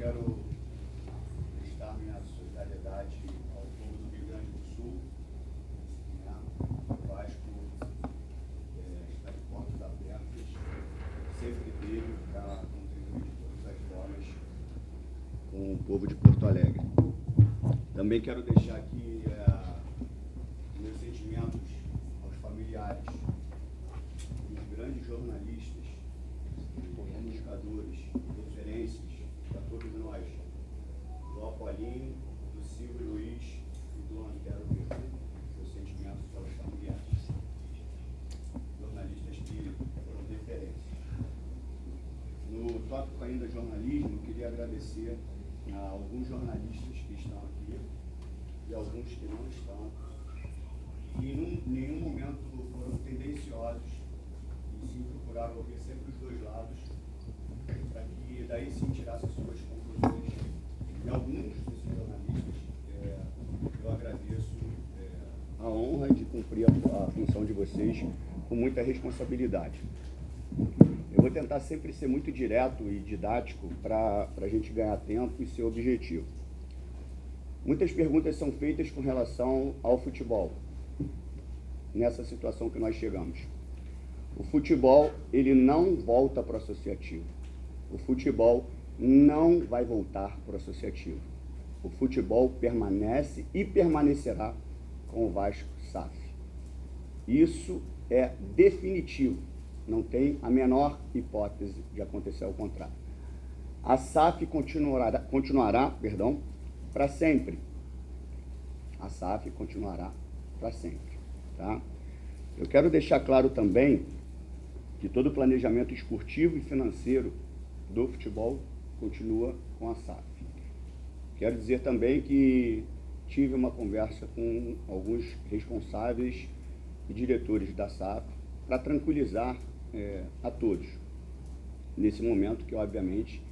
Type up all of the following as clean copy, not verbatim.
quero prestar minha solidariedade ao povo do Rio Grande do Sul, né? O Vasco está de portas abertas, sempre teve para contribuir de todas as formas com o povo de Porto Alegre. Também quero deixar aqui meus sentimentos aos familiares dos grandes jornalistas, comunicadores, referências para todos nós, do Apolinho, do Silvio Luiz e do Antero Perru, meus sentimentos aos familiares, jornalistas que foram referências. No tópico ainda jornalismo, queria agradecer a alguns jornalistas que estão aqui e alguns que não estão, que em nenhum momento foram tendenciosos e sim procuraram ouvir sempre os dois lados, para que daí sim tirasse as suas conclusões. E alguns desses jornalistas, eu agradeço a honra de cumprir a função de vocês com muita responsabilidade. Eu vou tentar sempre ser muito direto e didático para a gente ganhar tempo e ser objetivo. Muitas perguntas são feitas com relação ao futebol, nessa situação que nós chegamos. O futebol, ele não volta para o associativo. O futebol não vai voltar para o associativo. O futebol permanece e permanecerá com o Vasco SAF. Isso é definitivo. Não tem a menor hipótese de acontecer ao contrário. A SAF continuará para sempre. A SAF continuará para sempre. Tá? Eu quero deixar claro também que todo o planejamento esportivo e financeiro do futebol continua com a SAF. Quero dizer também que tive uma conversa com alguns responsáveis e diretores da SAF para tranquilizar a todos, nesse momento que, obviamente,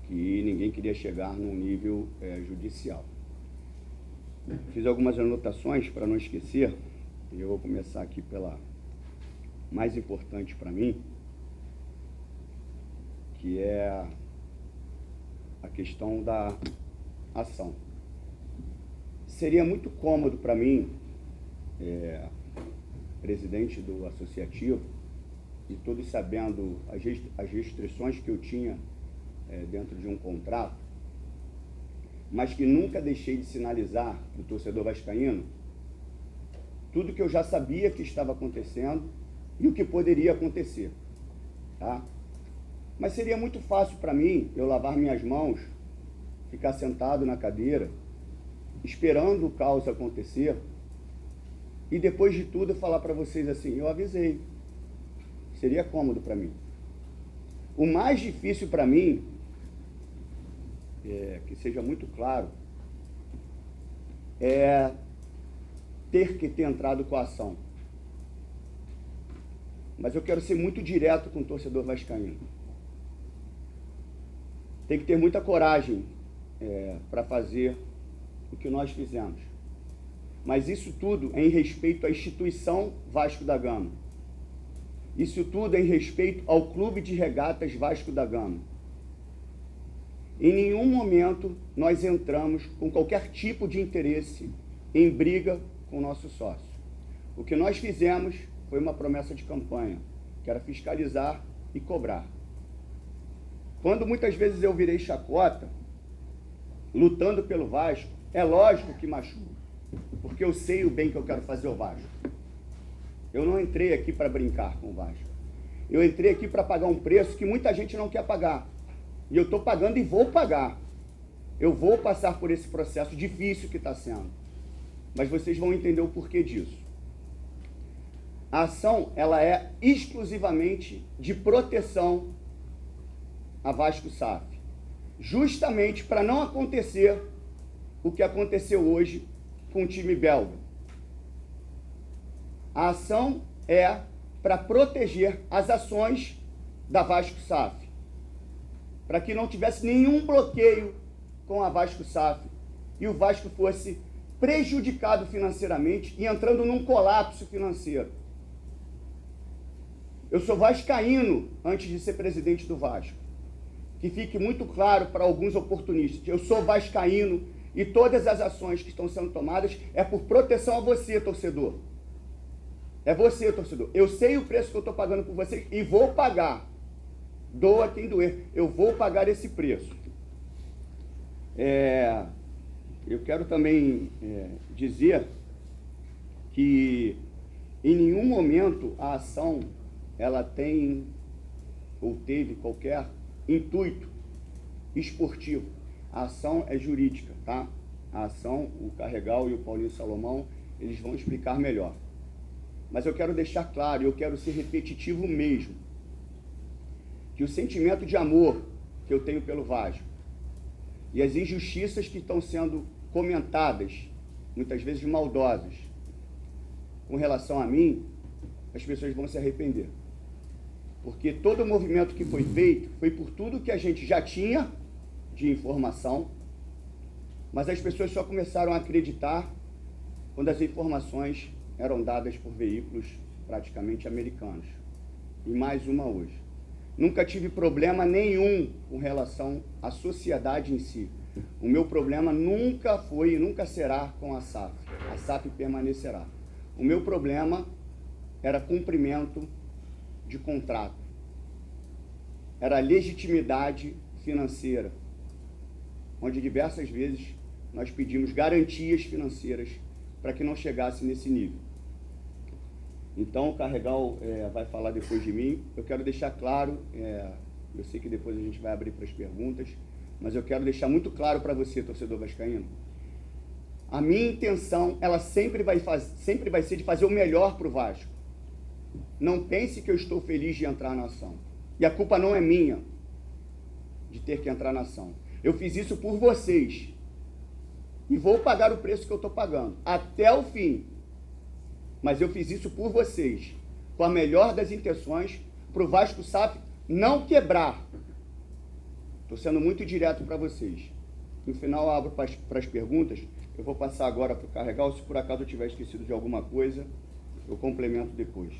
que ninguém queria chegar num nível judicial. Fiz algumas anotações para não esquecer, e eu vou começar aqui pela mais importante para mim, que é a questão da ação. Seria muito cômodo para mim, presidente do associativo, e todos sabendo as restrições que eu tinha dentro de um contrato, mas que nunca deixei de sinalizar para o torcedor vascaíno tudo que eu já sabia que estava acontecendo e o que poderia acontecer. Tá? Mas seria muito fácil para mim eu lavar minhas mãos, ficar sentado na cadeira, esperando o caos acontecer, e depois de tudo falar para vocês assim, eu avisei. Seria cômodo para mim. O mais difícil para mim, que seja muito claro, é ter que ter entrado com a ação. Mas eu quero ser muito direto com o torcedor vascaíno. Tem que ter muita coragem para fazer o que nós fizemos. Mas isso tudo é em respeito à instituição Vasco da Gama. Isso tudo é em respeito ao Clube de Regatas Vasco da Gama. Em nenhum momento nós entramos com qualquer tipo de interesse em briga com o nosso sócio. O que nós fizemos foi uma promessa de campanha, que era fiscalizar e cobrar. Quando muitas vezes eu virei chacota, lutando pelo Vasco, é lógico que machuca, porque eu sei o bem que eu quero fazer ao Vasco. Eu não entrei aqui para brincar com o Vasco. Eu entrei aqui para pagar um preço que muita gente não quer pagar. E eu estou pagando e vou pagar. Eu vou passar por esse processo difícil que está sendo. Mas vocês vão entender o porquê disso. A ação, ela é exclusivamente de proteção a Vasco SAF. Justamente para não acontecer o que aconteceu hoje com o time belga. A ação é para proteger as ações da Vasco SAF, para que não tivesse nenhum bloqueio com a Vasco SAF e o Vasco fosse prejudicado financeiramente e entrando num colapso financeiro. Eu sou vascaíno antes de ser presidente do Vasco. que fique muito claro para alguns oportunistas. Eu sou vascaíno e todas as ações que estão sendo tomadas é por proteção a você, torcedor. É você, torcedor. Eu sei o preço que eu estou pagando por vocês e vou pagar. Doa quem doer. Eu vou pagar esse preço. Eu quero também dizer que em nenhum momento a ação ela tem ou teve qualquer intuito esportivo. A ação é jurídica, tá? A ação, o Carregal e o Paulinho Salomão, eles vão explicar melhor. Mas eu quero deixar claro, eu quero ser repetitivo mesmo, que o sentimento de amor que eu tenho pelo Vasco e as injustiças que estão sendo comentadas, muitas vezes maldosas, com relação a mim, as pessoas vão se arrepender. Porque todo o movimento que foi feito foi por tudo que a gente já tinha de informação, mas as pessoas só começaram a acreditar quando as informações eram dadas por veículos praticamente americanos. E mais uma hoje. Nunca tive problema nenhum com relação à sociedade em si. O meu problema nunca foi e nunca será com a SAF. A SAF permanecerá. O meu problema era cumprimento de contrato. Era legitimidade financeira, onde diversas vezes nós pedimos garantias financeiras para que não chegasse nesse nível. Então, o Carregal vai falar depois de mim. Eu quero deixar claro, eu sei que depois a gente vai abrir para as perguntas, mas eu quero deixar muito claro para você, torcedor vascaíno. A minha intenção, ela sempre vai ser de fazer o melhor para o Vasco. Não pense que eu estou feliz de entrar na ação. E a culpa não é minha de ter que entrar na ação. Eu fiz isso por vocês. E vou pagar o preço que eu estou pagando, até o fim. Mas eu fiz isso por vocês, com a melhor das intenções, para o Vasco SAF não quebrar. Estou sendo muito direto para vocês. No final, eu abro para as perguntas. Eu vou passar agora para o Carregal. Se por acaso eu tiver esquecido de alguma coisa, eu complemento depois.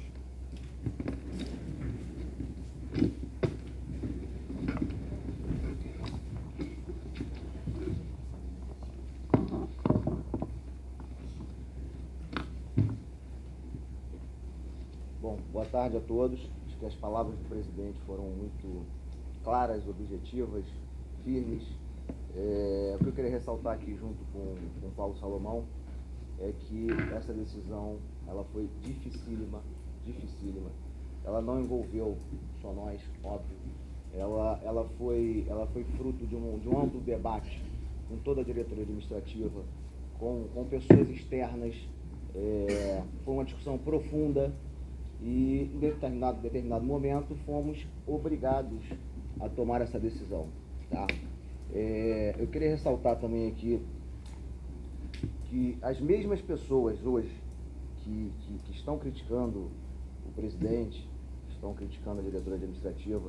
Bom, boa tarde a todos. Acho que as palavras do presidente foram muito claras, objetivas, firmes. O que eu queria ressaltar aqui junto com o Paulo Salomão é que essa decisão ela foi dificílima. Ela não envolveu só nós, óbvio. Ela foi fruto de um amplo debate com toda a diretoria administrativa, com pessoas externas. Foi uma discussão profunda e em determinado momento fomos obrigados a tomar essa decisão, tá? Eu queria ressaltar também aqui que as mesmas pessoas hoje que estão criticando o presidente, estão criticando a diretoria administrativa,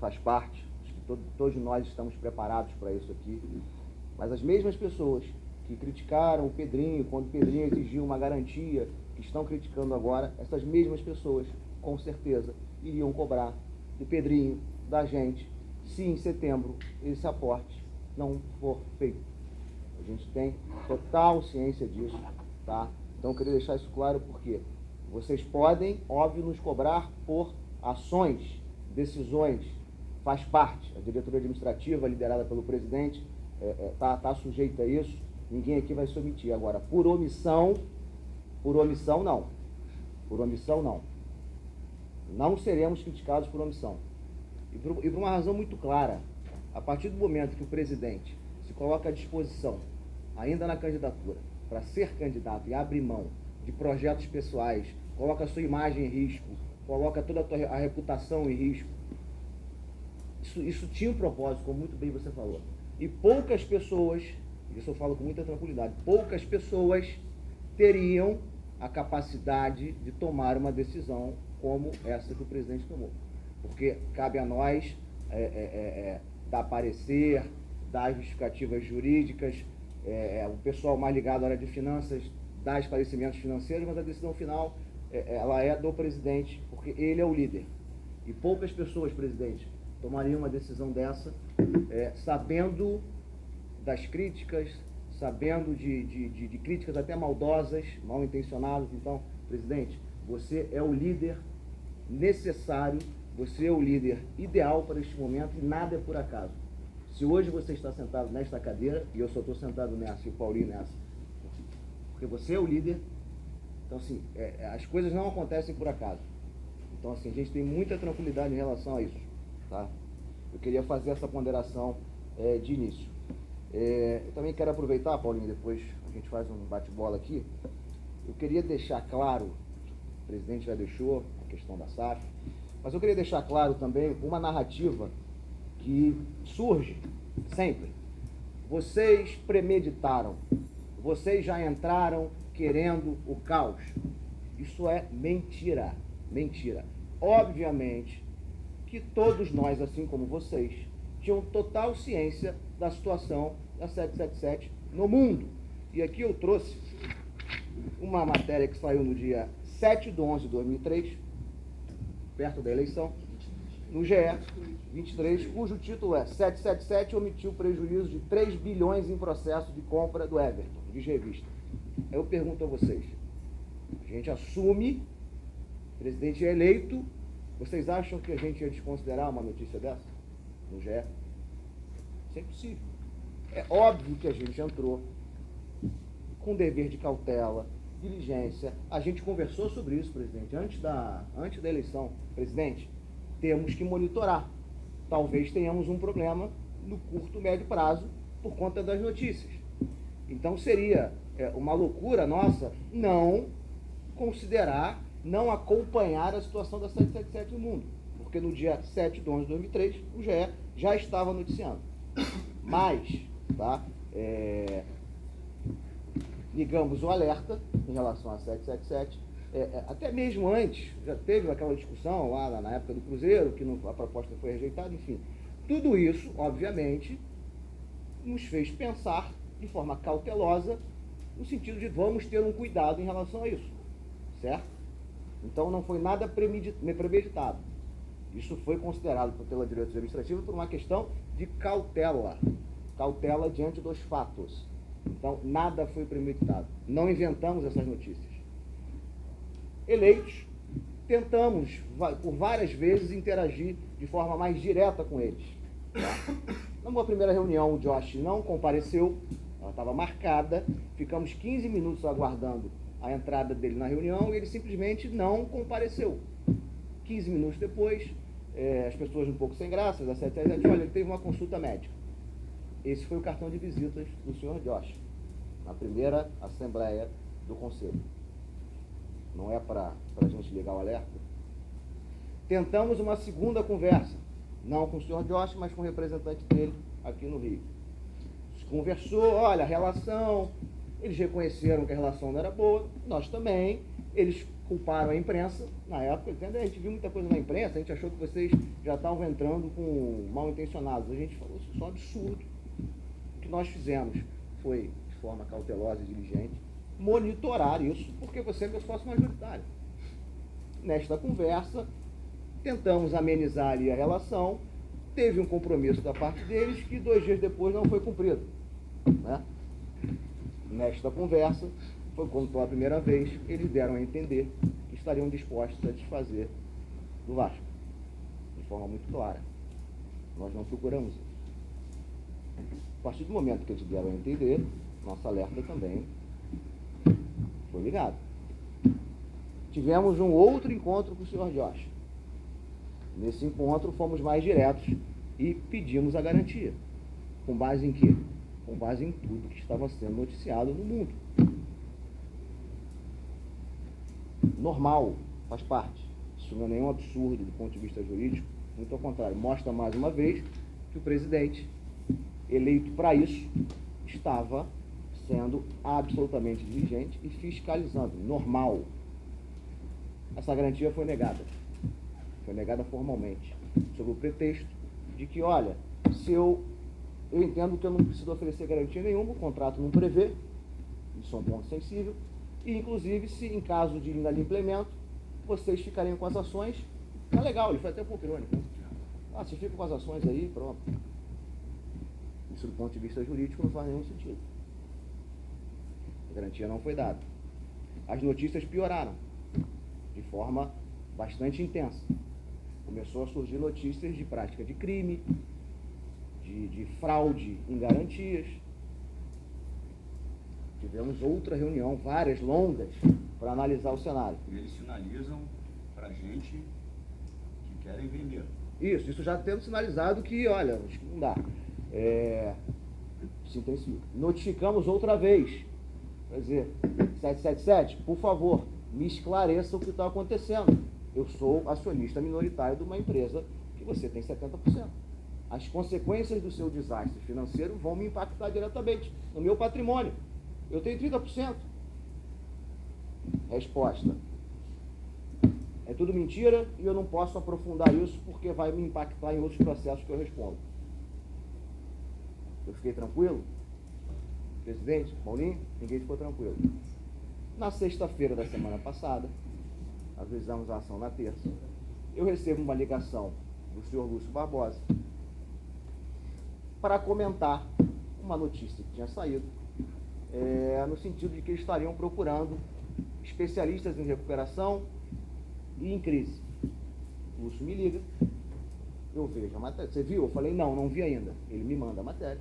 faz parte, acho que todos nós estamos preparados para isso aqui, mas as mesmas pessoas que criticaram o Pedrinho, quando o Pedrinho exigiu uma garantia, que estão criticando agora, essas mesmas pessoas, com certeza, iriam cobrar do Pedrinho, da gente, se em setembro esse aporte não for feito. A gente tem total ciência disso, tá? Então eu queria deixar isso claro porque vocês podem, óbvio, nos cobrar por ações, decisões, faz parte. A diretoria administrativa, liderada pelo presidente, tá sujeita a isso, ninguém aqui vai se omitir. Agora, por omissão não. Por omissão não. Não seremos criticados por omissão. E por uma razão muito clara. A partir do momento que o presidente se coloca à disposição, ainda na candidatura, para ser candidato e abrir mão de projetos pessoais, coloca a sua imagem em risco, coloca toda a reputação em risco, isso tinha um propósito, como muito bem você falou. E poucas pessoas, isso eu falo com muita tranquilidade, poucas pessoas teriam a capacidade de tomar uma decisão como essa que o presidente tomou. Porque cabe a nós dar parecer, dar justificativas jurídicas, o pessoal mais ligado à área de finanças dar esclarecimentos financeiros, mas a decisão final ela é do presidente, porque ele é o líder. E poucas pessoas, presidente, tomaria uma decisão dessa, sabendo das críticas, sabendo de críticas até maldosas, mal intencionadas? Então, presidente, você é o líder necessário, você é o líder ideal para este momento e nada é por acaso. Se hoje você está sentado nesta cadeira, e eu só estou sentado nessa e o Paulinho nessa, porque você é o líder, então assim, as coisas não acontecem por acaso. Então assim, a gente tem muita tranquilidade em relação a isso, tá? Eu queria fazer essa ponderação de início. Eu também quero aproveitar, Paulinho, depois a gente faz um bate-bola aqui. Eu queria deixar claro, o presidente já deixou a questão da SAF, mas eu queria deixar claro também uma narrativa que surge sempre. Vocês premeditaram, vocês já entraram querendo o caos. Isso é mentira, mentira. Obviamente que todos nós, assim como vocês, tinham total ciência da situação da 777 no mundo. E aqui eu trouxe uma matéria que saiu no dia 7/11/2003, perto da eleição, no GE 23, cujo título é 777 omitiu prejuízo de 3 bilhões em processo de compra do Everton, diz revista. Eu pergunto a vocês, a gente assume, o presidente é eleito, vocês acham que a gente ia desconsiderar uma notícia dessa no GE? Isso é impossível. É óbvio que a gente entrou com dever de cautela, diligência. A gente conversou sobre isso, presidente, antes da eleição. Presidente, temos que monitorar. Talvez tenhamos um problema no curto, médio prazo por conta das notícias. Então seria uma loucura nossa não considerar, não acompanhar a situação da 777 no mundo. Porque no dia 7/11/2003, o GE já estava noticiando. Mas, tá, ligamos o alerta em relação a 777, até mesmo antes, já teve aquela discussão lá na época do Cruzeiro, que a proposta foi rejeitada, enfim. Tudo isso, obviamente, nos fez pensar de forma cautelosa, no sentido de vamos ter um cuidado em relação a isso, certo? Então não foi nada premeditado. Isso foi considerado pela diretoria administrativa por uma questão de cautela, cautela diante dos fatos. Então, nada foi premeditado. Não inventamos essas notícias. Eleitos, tentamos, por várias vezes, interagir de forma mais direta com eles. Tá? Numa primeira reunião, o Josh não compareceu, ela estava marcada, ficamos 15 minutos aguardando a entrada dele na reunião e ele simplesmente não compareceu. 15 minutos depois, as pessoas um pouco sem graça, da 777, olha, ele teve uma consulta médica. Esse foi o cartão de visitas do senhor Josh, na primeira assembleia do Conselho. Não é para a gente ligar o alerta? Tentamos uma segunda conversa, não com o senhor Josh, mas com o representante dele aqui no Rio. Se conversou, olha, a relação, eles reconheceram que a relação não era boa, nós também, eles culparam a imprensa, na época, entendeu? A gente viu muita coisa na imprensa, a gente achou que vocês já estavam entrando com mal intencionados, a gente falou, isso é um absurdo. O que nós fizemos foi, de forma cautelosa e diligente, monitorar isso, porque você é meu sócio majoritário. Nesta conversa, tentamos amenizar ali a relação, teve um compromisso da parte deles que 2 dias depois não foi cumprido. Né? Nesta conversa, foi quando pela primeira vez eles deram a entender que estariam dispostos a desfazer do Vasco, de forma muito clara. Nós não procuramos isso. A partir do momento que eles deram a entender, nossa alerta também foi ligado. Tivemos um outro encontro com o senhor Josh. Nesse encontro fomos mais diretos e pedimos a garantia. Com base em quê? Com base em tudo que estava sendo noticiado no mundo. Normal, faz parte. Isso não é nenhum absurdo do ponto de vista jurídico, muito ao contrário, mostra mais uma vez que o presidente, eleito para isso, estava sendo absolutamente diligente e fiscalizando, normal. Essa garantia foi negada formalmente, sob o pretexto de que, olha, se eu entendo que eu não preciso oferecer garantia nenhuma, o contrato não prevê, isso é um ponto sensível, e inclusive, se em caso de inadimplemento, vocês ficariam com as ações, tá legal, ele foi até um pouco irônico, né? Ah, se fica com as ações aí, pronto. Isso do ponto de vista jurídico não faz nenhum sentido. A garantia não foi dada. As notícias pioraram de forma bastante intensa. Começou a surgir notícias de prática de crime, de fraude em garantias. Tivemos outra reunião, várias longas, para analisar o cenário. E eles sinalizam para a gente que querem vender. Isso já tendo sinalizado que, olha, acho que não dá. Se intensifica. Notificamos outra vez. Quer dizer, 777, por favor, me esclareça o que está acontecendo. Eu sou acionista minoritário de uma empresa que você tem 70%. As consequências do seu desastre financeiro vão me impactar diretamente no meu patrimônio. Eu tenho 30%. Resposta: é tudo mentira e eu não posso aprofundar isso porque vai me impactar em outros processos que eu respondo. Eu fiquei tranquilo? Presidente, Paulinho, ninguém ficou tranquilo. Na sexta-feira da semana passada, avisamos a ação na terça, eu recebo uma ligação do senhor Lúcio Barbosa para comentar uma notícia que tinha saído, no sentido de que eles estariam procurando especialistas em recuperação e em crise. O Lúcio me liga, eu vejo a matéria. Você viu? Eu falei, não vi ainda. Ele me manda a matéria,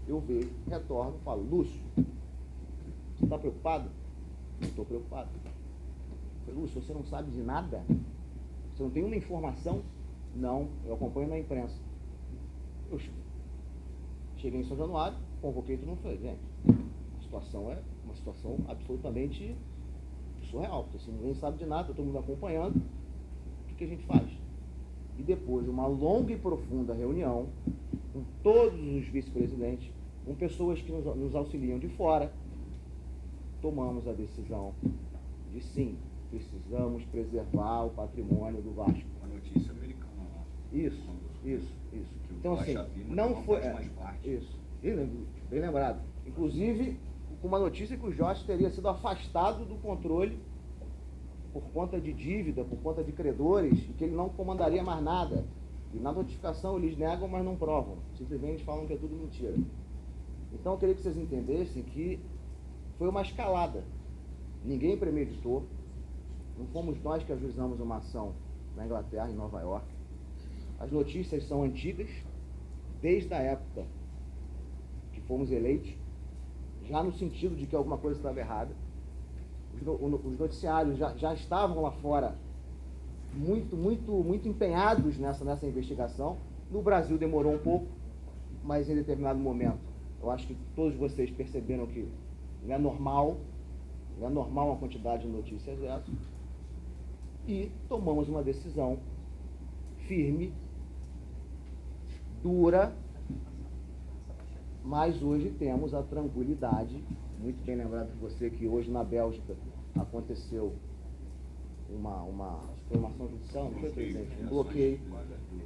eu vejo, retorno, falo, Lúcio, você está preocupado? Não estou preocupado. Eu falei, Lúcio, você não sabe de nada? Você não tem uma informação? Não, eu acompanho na imprensa. Eu cheguei em São Januário, convoquei todo mundo e falei, gente, a situação é uma situação absolutamente surreal, porque assim, ninguém sabe de nada, todo mundo acompanhando, o que a gente faz? E depois de uma longa e profunda reunião com todos os vice-presidentes, com pessoas que nos auxiliam de fora, tomamos a decisão de sim, precisamos preservar o patrimônio do Vasco. Uma notícia americana lá. Isso. Que Então assim, não foi... Isso, bem lembrado. Inclusive, com uma notícia que o Jorge teria sido afastado do controle por conta de dívida, por conta de credores, e que ele não comandaria mais nada. E na notificação eles negam, mas não provam. Simplesmente falam que é tudo mentira. Então eu queria que vocês entendessem que foi uma escalada. Ninguém premeditou. Não fomos nós que ajuizamos uma ação na Inglaterra, em Nova York. As notícias são antigas, desde a época que fomos eleitos, já no sentido de que alguma coisa estava errada. Os noticiários já estavam lá fora muito empenhados nessa investigação. No Brasil demorou um pouco, mas em determinado momento, eu acho que todos vocês perceberam que não é normal uma quantidade de notícias dessas. E tomamos uma decisão firme, dura, mas hoje temos a tranquilidade, muito bem lembrado por você, que hoje na Bélgica aconteceu uma ação judicial, não foi, presidente? Um bloqueio,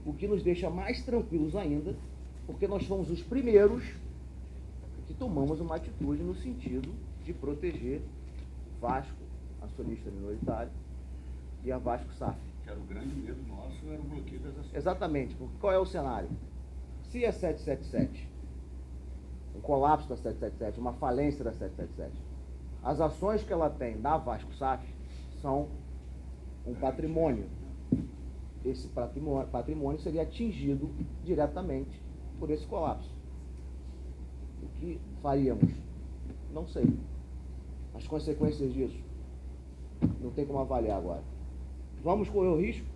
o que nos deixa mais tranquilos ainda, porque nós fomos os primeiros que tomamos uma atitude no sentido de proteger Vasco, acionista minoritário, e a Vasco SAF. Que era o grande medo nosso, era o bloqueio das ações. Exatamente, porque qual é o cenário? Se a 777, um colapso da 777, uma falência da 777, as ações que ela tem da Vasco SAF são um patrimônio. Esse patrimônio seria atingido diretamente por esse colapso. O que faríamos? Não sei. As consequências disso não tem como avaliar agora. Vamos correr o risco?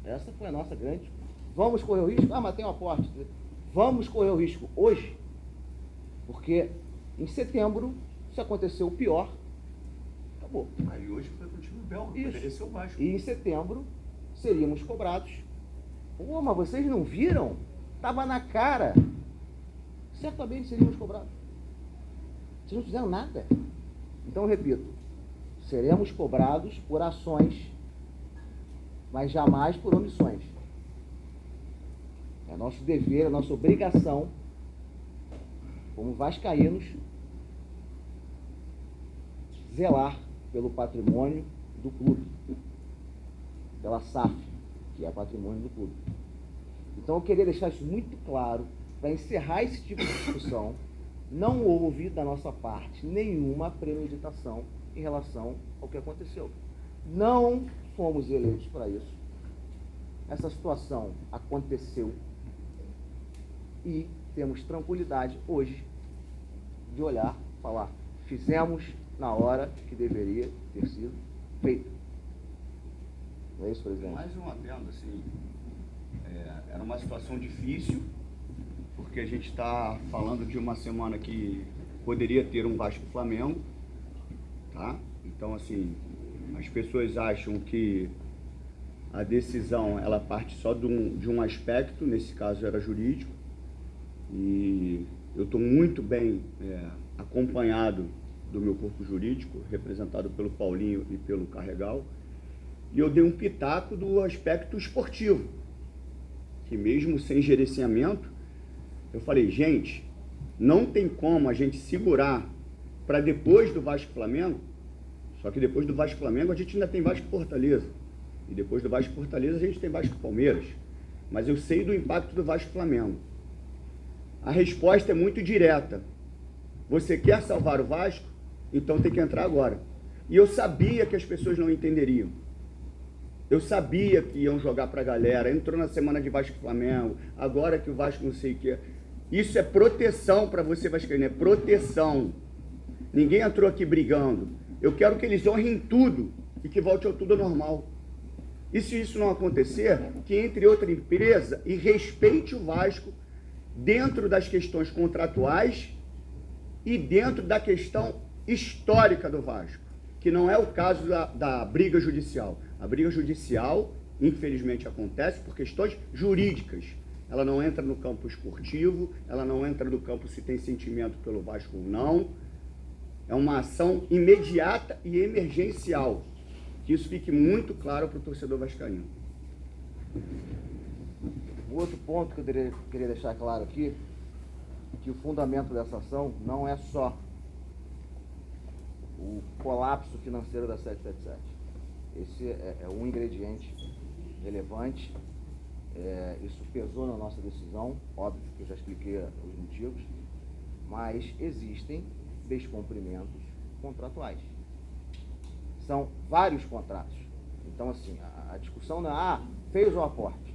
Essa foi a nossa grande. Vamos correr o risco? Ah, mas tem um aporte. Vamos correr o risco hoje, porque em setembro, se acontecer o pior, acabou. Aí hoje foi com o time belga, Isso. o Vasco. E em setembro seríamos cobrados. Pô, mas vocês não viram? Estava na cara. Certamente seríamos cobrados. Vocês não fizeram nada. Então, eu repito, seremos cobrados por ações, mas jamais por omissões. É nosso dever, é nossa obrigação, como vascaínos, zelar pelo patrimônio do clube, pela SAF, que é patrimônio do clube. Então eu queria deixar isso muito claro, para encerrar esse tipo de discussão. Não houve, da nossa parte, nenhuma premeditação em relação ao que aconteceu. Não fomos eleitos para isso. Essa situação aconteceu e temos tranquilidade hoje de olhar, falar, fizemos na hora que deveria ter sido feito. Não é isso, presidente? Mais um adendo, assim, era uma situação difícil, porque a gente está falando de uma semana que poderia ter um Vasco-Flamengo, tá? Então, assim, as pessoas acham que a decisão, ela parte só de um aspecto, nesse caso era jurídico, e eu estou muito bem acompanhado do meu corpo jurídico, representado pelo Paulinho e pelo Carregal, e eu dei um pitaco do aspecto esportivo, que mesmo sem gerenciamento, eu falei, gente, não tem como a gente segurar para depois do Vasco-Flamengo, só que depois do Vasco-Flamengo a gente ainda tem Vasco-Fortaleza, e depois do Vasco-Fortaleza a gente tem Vasco-Palmeiras, mas eu sei do impacto do Vasco-Flamengo. A resposta é muito direta. Você quer salvar o Vasco? Então tem que entrar agora. E eu sabia que as pessoas não entenderiam. Eu sabia que iam jogar para a galera. Entrou na semana de Vasco-Flamengo, agora que o Vasco não sei o quê. Isso é proteção para você, vascaíno, é proteção. Ninguém entrou aqui brigando. Eu quero que eles honrem tudo e que volte ao tudo normal. E se isso não acontecer, que entre outra empresa e respeite o Vasco dentro das questões contratuais e dentro da questão histórica do Vasco, que não é o caso da briga judicial. A briga judicial, infelizmente, acontece por questões jurídicas. Ela não entra no campo esportivo, ela não entra no campo se tem sentimento pelo Vasco ou não. É uma ação imediata e emergencial. Que isso fique muito claro para o torcedor vascaíno. O outro ponto que eu queria deixar claro aqui, que o fundamento dessa ação não é só o colapso financeiro da 777. Esse é um ingrediente relevante, isso pesou na nossa decisão, óbvio que eu já expliquei os motivos, mas existem descumprimentos contratuais. São vários contratos. Então, assim, a discussão não é, fez o aporte,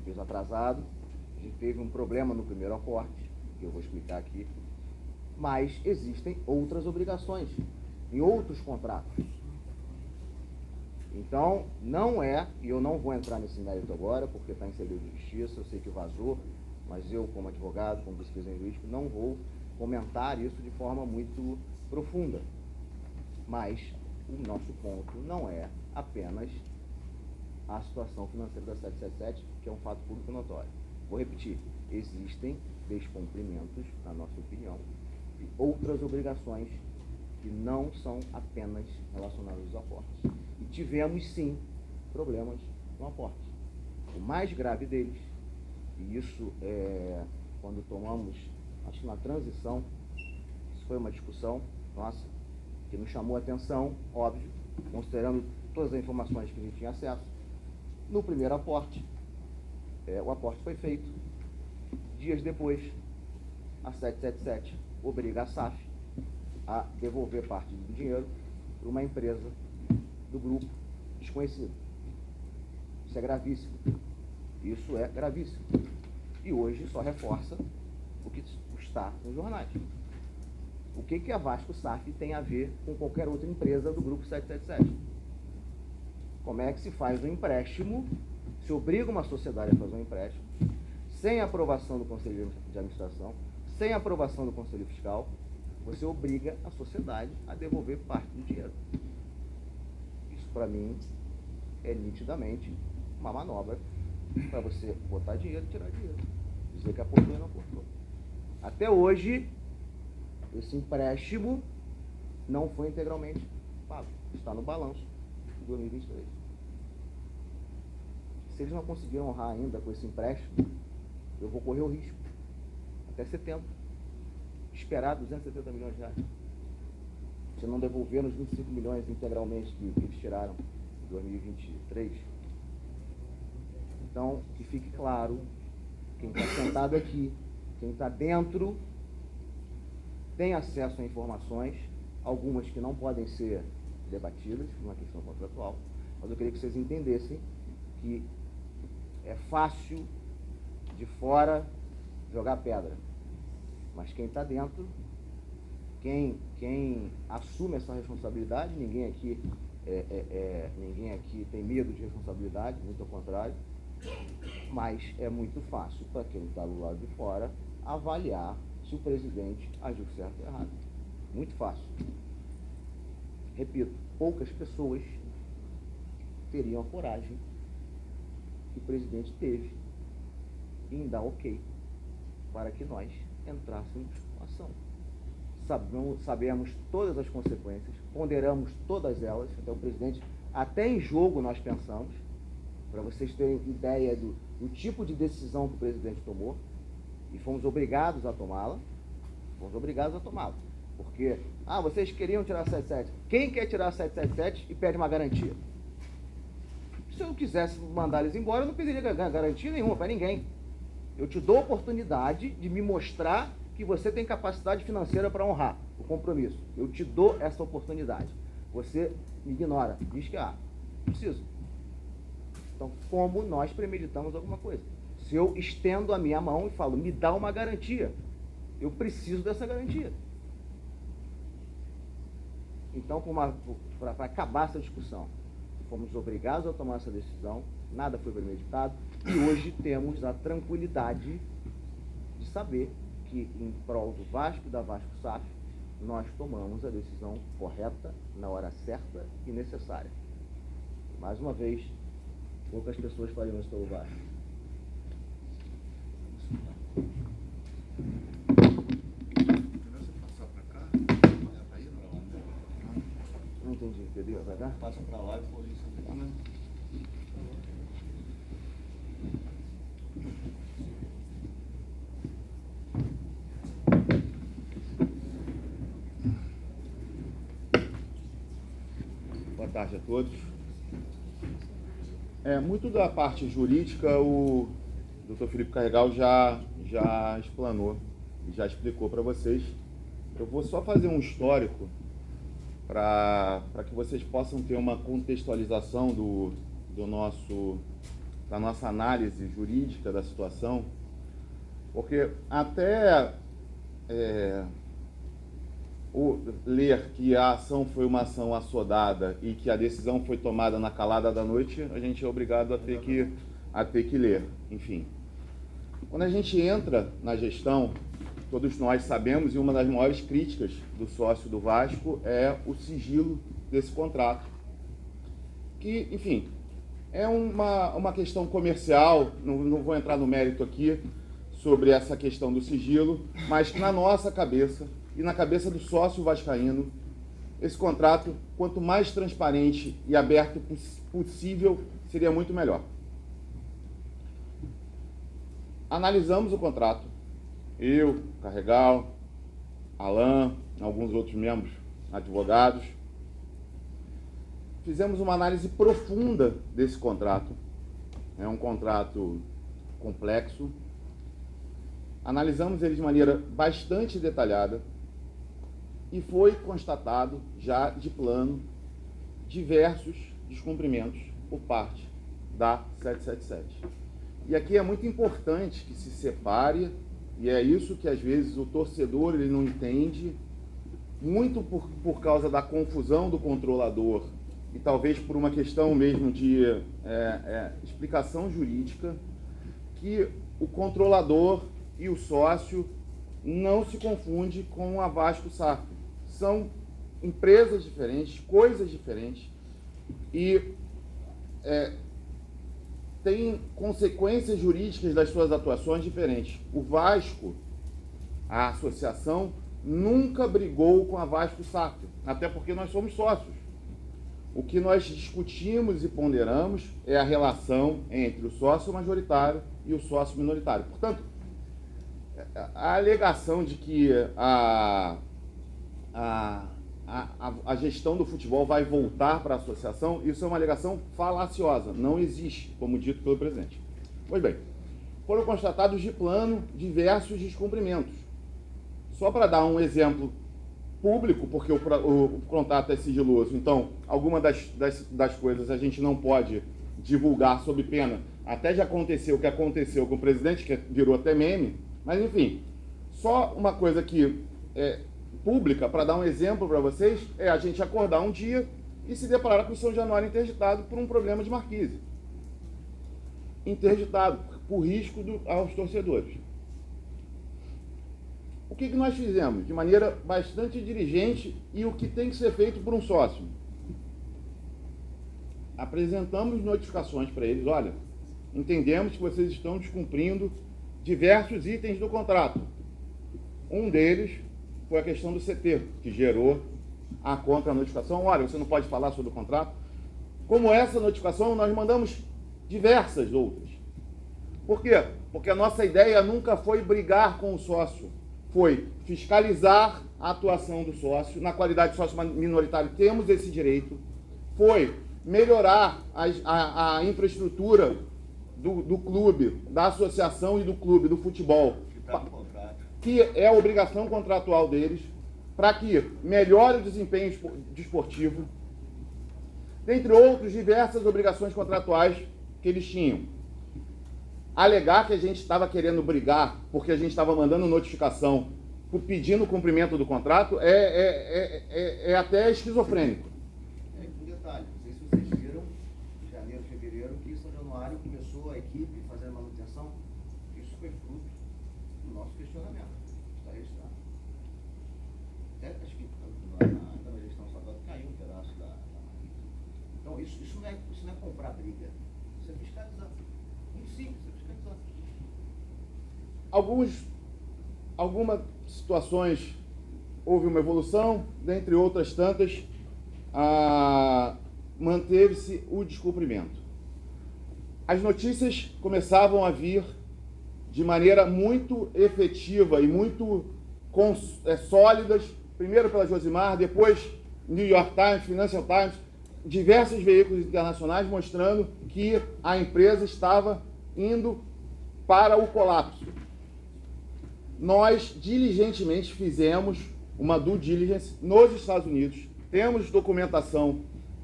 fez atrasado, a gente teve um problema no primeiro aporte, que eu vou explicar aqui, mas existem outras obrigações em outros contratos. Então, não é, e eu não vou entrar nesse mérito agora, porque está em segredo de justiça, eu sei que vazou, mas eu, como advogado, como vice-presidente jurídico, não vou comentar isso de forma muito profunda. Mas o nosso ponto não é apenas a situação financeira da 777, que é um fato público notório. Vou repetir, existem descumprimentos, na nossa opinião, e outras obrigações que não são apenas relacionadas aos aportes. E tivemos, sim, problemas no aporte. O mais grave deles, e isso quando tomamos, acho que na transição, isso foi uma discussão nossa, que nos chamou a atenção, óbvio, considerando todas as informações que a gente tinha acesso. No primeiro aporte, o aporte foi feito. Dias depois, a 777 obriga a SAF a devolver parte do dinheiro para uma empresa do grupo desconhecido. Isso é gravíssimo. Isso é gravíssimo. E hoje só reforça o que está nos jornais. O que a Vasco SAF tem a ver com qualquer outra empresa do grupo 777? Como é que se faz um empréstimo, se obriga uma sociedade a fazer um empréstimo, sem aprovação do Conselho de Administração, sem aprovação do Conselho Fiscal, você obriga a sociedade a devolver parte do dinheiro. Isso, para mim, é nitidamente uma manobra para você botar dinheiro e tirar dinheiro. Dizer que aportou e não aportou. Até hoje, esse empréstimo não foi integralmente pago. Está no balanço de 2023. Se eles não conseguiram honrar ainda com esse empréstimo, eu vou correr o risco, até setembro, esperar 270 milhões de reais. Se não devolver os 25 milhões integralmente que eles tiraram em 2023, Então, que fique claro, quem está sentado aqui, quem está dentro, tem acesso a informações, algumas que não podem ser debatidas, uma questão contratual, mas eu queria que vocês entendessem que é fácil de fora jogar pedra, mas quem está dentro, quem assume essa responsabilidade, ninguém aqui tem medo de responsabilidade, muito ao contrário, mas é muito fácil para quem está do lado de fora avaliar se o presidente agiu certo ou errado. Muito fácil. Repito, poucas pessoas teriam a coragem que o presidente teve em dar ok para que nós entrássemos com ação. Sabemos todas as consequências, ponderamos todas elas, até o presidente, até em jogo nós pensamos, para vocês terem ideia do tipo de decisão que o presidente tomou, e fomos obrigados a tomá-la, porque, vocês queriam tirar 777, quem quer tirar 777 e pede uma garantia? Se eu quisesse mandar eles embora, eu não pediria garantia nenhuma para ninguém. Eu te dou a oportunidade de me mostrar que você tem capacidade financeira para honrar o compromisso. Eu te dou essa oportunidade. Você me ignora, diz que não preciso. Então, como nós premeditamos alguma coisa? Se eu estendo a minha mão e falo, me dá uma garantia, eu preciso dessa garantia. Então, para acabar essa discussão, fomos obrigados a tomar essa decisão, nada foi premeditado, e hoje temos a tranquilidade de saber que, em prol do Vasco e da Vasco SAF, nós tomamos a decisão correta, na hora certa e necessária. Mais uma vez, poucas pessoas fariam isso pelo Vasco. Não entendi, entendeu? Vai dar? Passa para lá e for isso aqui, né? Boa tarde a todos. Muito da parte jurídica o Dr. Felipe Carregal já explanou e já explicou para vocês. Eu vou só fazer um histórico para que vocês possam ter uma contextualização da nossa análise jurídica da situação, porque até ler que a ação foi uma ação assodada e que a decisão foi tomada na calada da noite, a gente é obrigado a ter que ler. Enfim, quando a gente entra na gestão, todos nós sabemos, e uma das maiores críticas do sócio do Vasco é o sigilo desse contrato, que, enfim, é uma questão comercial, não vou entrar no mérito aqui sobre essa questão do sigilo, mas que na nossa cabeça e na cabeça do sócio vascaíno, esse contrato, quanto mais transparente e aberto possível, seria muito melhor. Analisamos o contrato, eu, Carregal, Alain, alguns outros membros, advogados, fizemos uma análise profunda desse contrato. É um contrato complexo. Analisamos ele de maneira bastante detalhada e foi constatado, já de plano, diversos descumprimentos por parte da 777. E aqui é muito importante que se separe, e é isso que às vezes o torcedor ele não entende, muito por causa da confusão do controlador e talvez por uma questão mesmo de explicação jurídica, que o controlador e o sócio não se confunde com a Vasco SAF. São empresas diferentes, coisas diferentes, e tem consequências jurídicas das suas atuações diferentes. O Vasco, a associação, nunca brigou com a Vasco SAF, até porque nós somos sócios. O que nós discutimos e ponderamos é a relação entre o sócio majoritário e o sócio minoritário. Portanto, a alegação de que a gestão do futebol vai voltar para a associação, isso é uma alegação falaciosa, não existe, como dito pelo presidente. Pois bem, foram constatados de plano diversos descumprimentos. Só para dar um exemplo público, porque o contrato é sigiloso, então alguma das coisas a gente não pode divulgar sob pena até de acontecer o que aconteceu com o presidente, que virou até meme, mas enfim, só uma coisa que é pública, para dar um exemplo para vocês, é a gente acordar um dia e se deparar com o São Januário interditado por um problema de marquise. Interditado, por risco aos torcedores. O que nós fizemos? De maneira bastante dirigente e o que tem que ser feito por um sócio. Apresentamos notificações para eles, olha, entendemos que vocês estão descumprindo diversos itens do contrato. Um deles foi a questão do CT, que gerou a contra-notificação. Olha, você não pode falar sobre o contrato. Como essa notificação, nós mandamos diversas outras. Por quê? Porque a nossa ideia nunca foi brigar com o sócio, foi fiscalizar a atuação do sócio. Na qualidade de sócio minoritário, temos esse direito. Foi melhorar a infraestrutura do clube, da associação e do clube, do futebol, que é a obrigação contratual deles, para que melhore o desempenho desportivo, dentre outros, diversas obrigações contratuais que eles tinham. Alegar que a gente estava querendo brigar porque a gente estava mandando notificação pedindo o cumprimento do contrato é até esquizofrênico. Um detalhe, não sei se vocês viram, em janeiro, fevereiro, que em São Januário começou a equipe fazendo manutenção. Isso foi fruto do nosso questionamento. Está registrado. Até acho que na gestão estadual caiu um pedaço da. Então, isso não é comprar briga. Isso é fiscalizar. Muito simples, é fiscalizar. Algumas situações houve uma evolução, dentre outras tantas, manteve-se o descumprimento. As notícias começavam a vir de maneira muito efetiva e muito sólidas, primeiro pela Josimar, depois New York Times, Financial Times, diversos veículos internacionais mostrando que a empresa estava indo para o colapso. Nós diligentemente fizemos uma due diligence nos Estados Unidos, temos documentação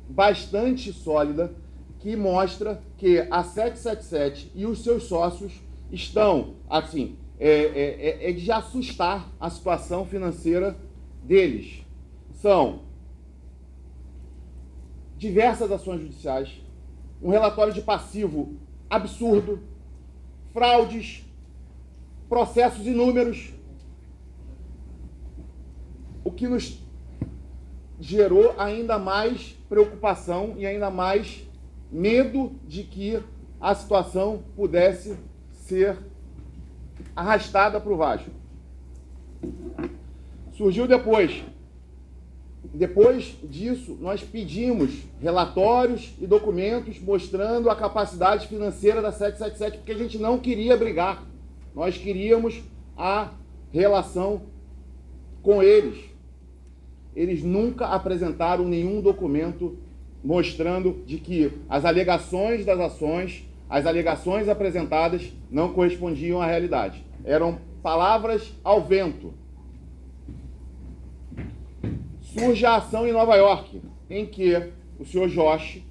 bastante sólida que mostra que a 777 e os seus sócios estão, assim, de assustar a situação financeira deles. São diversas ações judiciais, um relatório de passivo absurdo, fraudes, processos inúmeros, o que nos gerou ainda mais preocupação e ainda mais medo de que a situação pudesse ser arrastada para o Vasco. Surgiu depois disso, nós pedimos relatórios e documentos mostrando a capacidade financeira da 777, porque a gente não queria brigar. Nós queríamos a relação com eles. Eles nunca apresentaram nenhum documento mostrando de que as alegações das ações, as alegações apresentadas não correspondiam à realidade. Eram palavras ao vento. Surge a ação em Nova York, em que o senhor Josh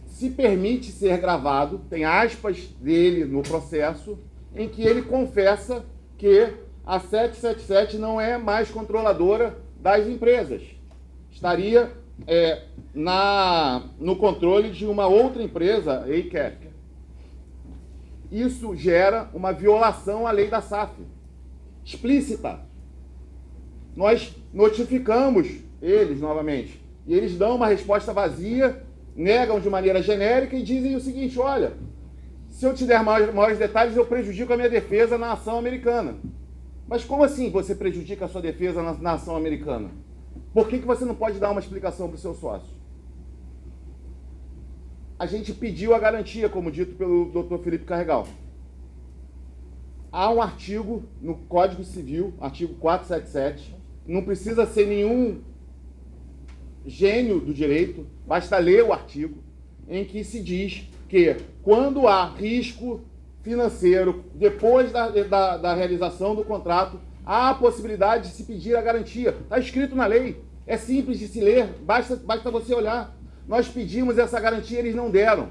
se permite ser gravado, tem aspas dele no processo, em que ele confessa que a 777 não é mais controladora das empresas. Estaria no controle de uma outra empresa, ACAP. Isso gera uma violação à lei da SAF, explícita. Nós notificamos eles novamente, e eles dão uma resposta vazia, negam de maneira genérica e dizem o seguinte: olha, se eu te der maiores detalhes, eu prejudico a minha defesa na ação americana. Mas como assim você prejudica a sua defesa na ação americana? Por que você não pode dar uma explicação para o seu sócio? A gente pediu a garantia, como dito pelo Dr. Felipe Carregal. Há um artigo no Código Civil, artigo 477, não precisa ser nenhum gênio do direito, basta ler o artigo, em que se diz que quando há risco financeiro, depois da realização do contrato, há a possibilidade de se pedir a garantia. Está escrito na lei, é simples de se ler, basta você olhar. Nós pedimos essa garantia, eles não deram.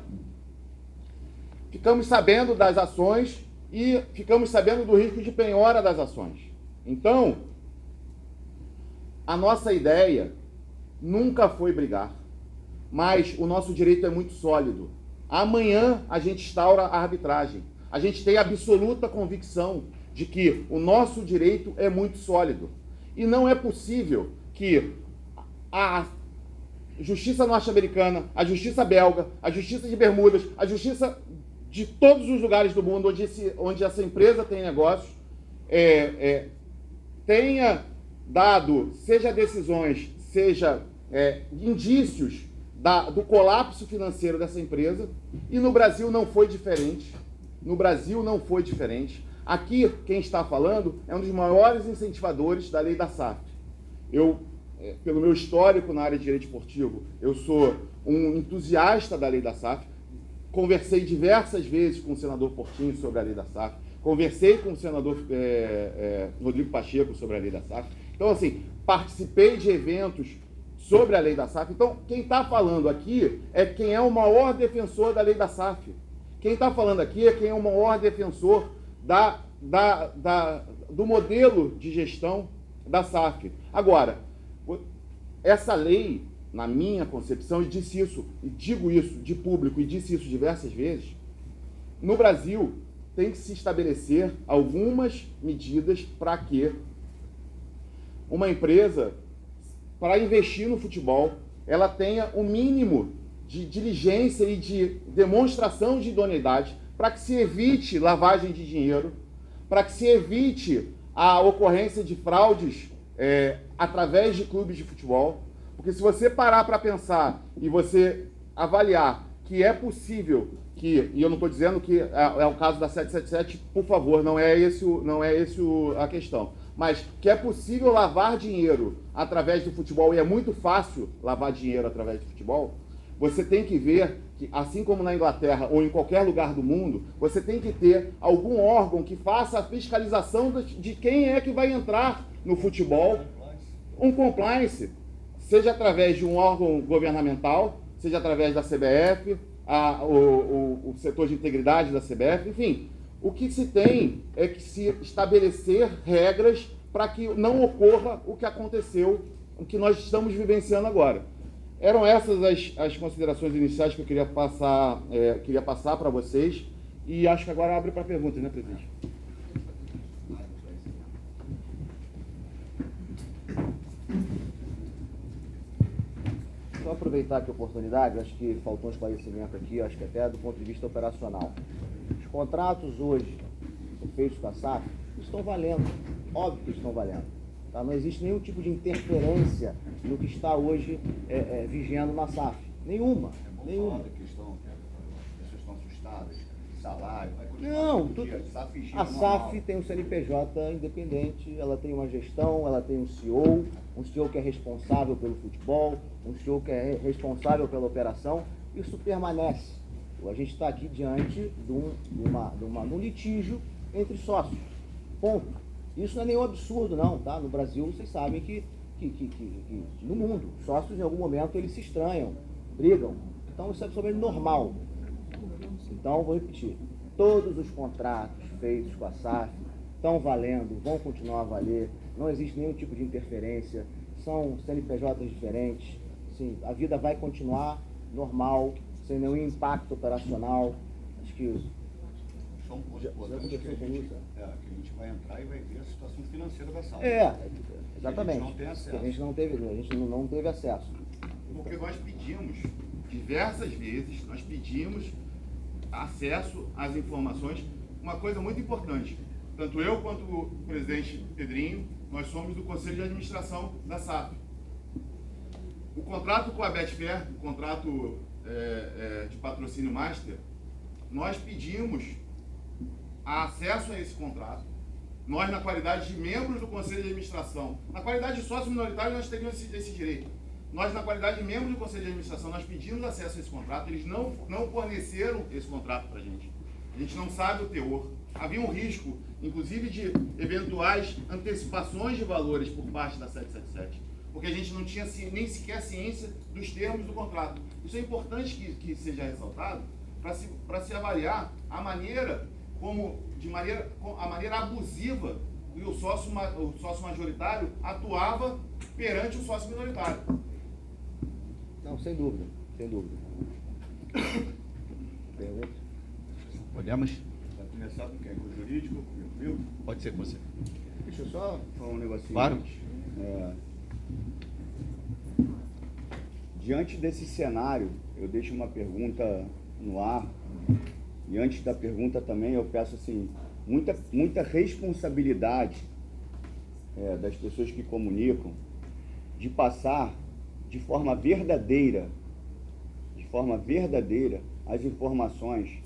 Ficamos sabendo das ações e ficamos sabendo do risco de penhora das ações. Então, a nossa ideia nunca foi brigar, mas o nosso direito é muito sólido. Amanhã a gente instaura a arbitragem. A gente tem absoluta convicção de que o nosso direito é muito sólido. E não é possível que a justiça norte-americana, a justiça belga, a justiça de Bermudas, a justiça de todos os lugares do mundo onde essa empresa tem negócios, tenha dado, seja decisões, seja indícios do colapso financeiro dessa empresa, e no Brasil não foi diferente. No Brasil não foi diferente. Aqui, quem está falando é um dos maiores incentivadores da lei da SAF. Pelo meu histórico na área de direito esportivo, eu sou um entusiasta da lei da SAF. Conversei diversas vezes com o senador Portinho sobre a lei da SAF. Conversei com o senador Rodrigo Pacheco sobre a lei da SAF. Então, assim, participei de eventos sobre a lei da SAF. Então, quem está falando aqui é quem é o maior defensor da lei da SAF. Quem está falando aqui é quem é o maior defensor do modelo de gestão da SAF. Agora, essa lei, na minha concepção, e disse isso, e digo isso de público, e disse isso diversas vezes, no Brasil tem que se estabelecer algumas medidas para que uma empresa, para investir no futebol, ela tenha o mínimo de diligência e de demonstração de idoneidade para que se evite lavagem de dinheiro, para que se evite a ocorrência de fraudes através de clubes de futebol. Porque se você parar para pensar e você avaliar que é possível que, e eu não estou dizendo que é o caso da 777, por favor, não é esse a questão, mas que é possível lavar dinheiro através do futebol, e é muito fácil lavar dinheiro através do futebol, você tem que ver que, assim como na Inglaterra ou em qualquer lugar do mundo, você tem que ter algum órgão que faça a fiscalização de quem é que vai entrar no futebol, um compliance, seja através de um órgão governamental, seja através da CBF, o setor de integridade da CBF, enfim. O que se tem é que se estabelecer regras para que não ocorra o que aconteceu, o que nós estamos vivenciando agora. Eram essas as considerações iniciais que eu queria passar para vocês, e acho que agora abre para perguntas, né, presidente? Só aproveitar aqui a oportunidade, acho que faltou um esclarecimento aqui, acho que até do ponto de vista operacional. Os contratos hoje feitos com a SAF estão valendo, óbvio que estão valendo. Tá? Não existe nenhum tipo de interferência no que está hoje vigiando na SAF. Nenhuma. Nenhuma. As pessoas estão assustadas, salário, vai continuar. Não, a SAF tem um CNPJ independente, ela tem uma gestão, ela tem um CEO que é responsável pelo futebol, um CEO que é responsável pela operação. Isso permanece. A gente está aqui diante de um litígio entre sócios. Ponto. Isso não é nenhum absurdo, não, tá? No Brasil, vocês sabem que no mundo, sócios em algum momento eles se estranham, brigam. Então isso é absolutamente normal. Então, vou repetir, todos os contratos feitos com a SAF estão valendo, vão continuar a valer, não existe nenhum tipo de interferência, são CNPJs diferentes, sim, a vida vai continuar normal, sem nenhum impacto operacional. Acho que só um ponto importante que a gente vai entrar e vai ver a situação financeira da SAF. Exatamente. A gente não teve acesso. Porque nós pedimos, diversas vezes, acesso às informações. Uma coisa muito importante, tanto eu quanto o presidente Pedrinho, nós somos do Conselho de Administração da SAF. O contrato com a Betfair, o contrato de patrocínio master, nós pedimos acesso a esse contrato. Nós, na qualidade de membros do Conselho de Administração, na qualidade de sócio minoritário, nós teríamos esse direito. Nós, na qualidade de membro do Conselho de Administração, nós pedimos acesso a esse contrato, eles não forneceram esse contrato para a gente não sabe o teor. Havia um risco, inclusive, de eventuais antecipações de valores por parte da 777, porque a gente não tinha nem sequer ciência dos termos do contrato. Isso é importante que seja ressaltado para se avaliar a maneira abusiva que o sócio majoritário atuava perante o sócio minoritário. Não, sem dúvida, sem dúvida. Pergunta? Podemos? Vai começar com quem? Com o jurídico ou comigo? Pode ser com você. Deixa eu só falar um negocinho. Claro. Antes. Diante desse cenário, eu deixo uma pergunta no ar. E antes da pergunta também, eu peço assim, muita responsabilidade das pessoas que comunicam de passar de forma verdadeira as informações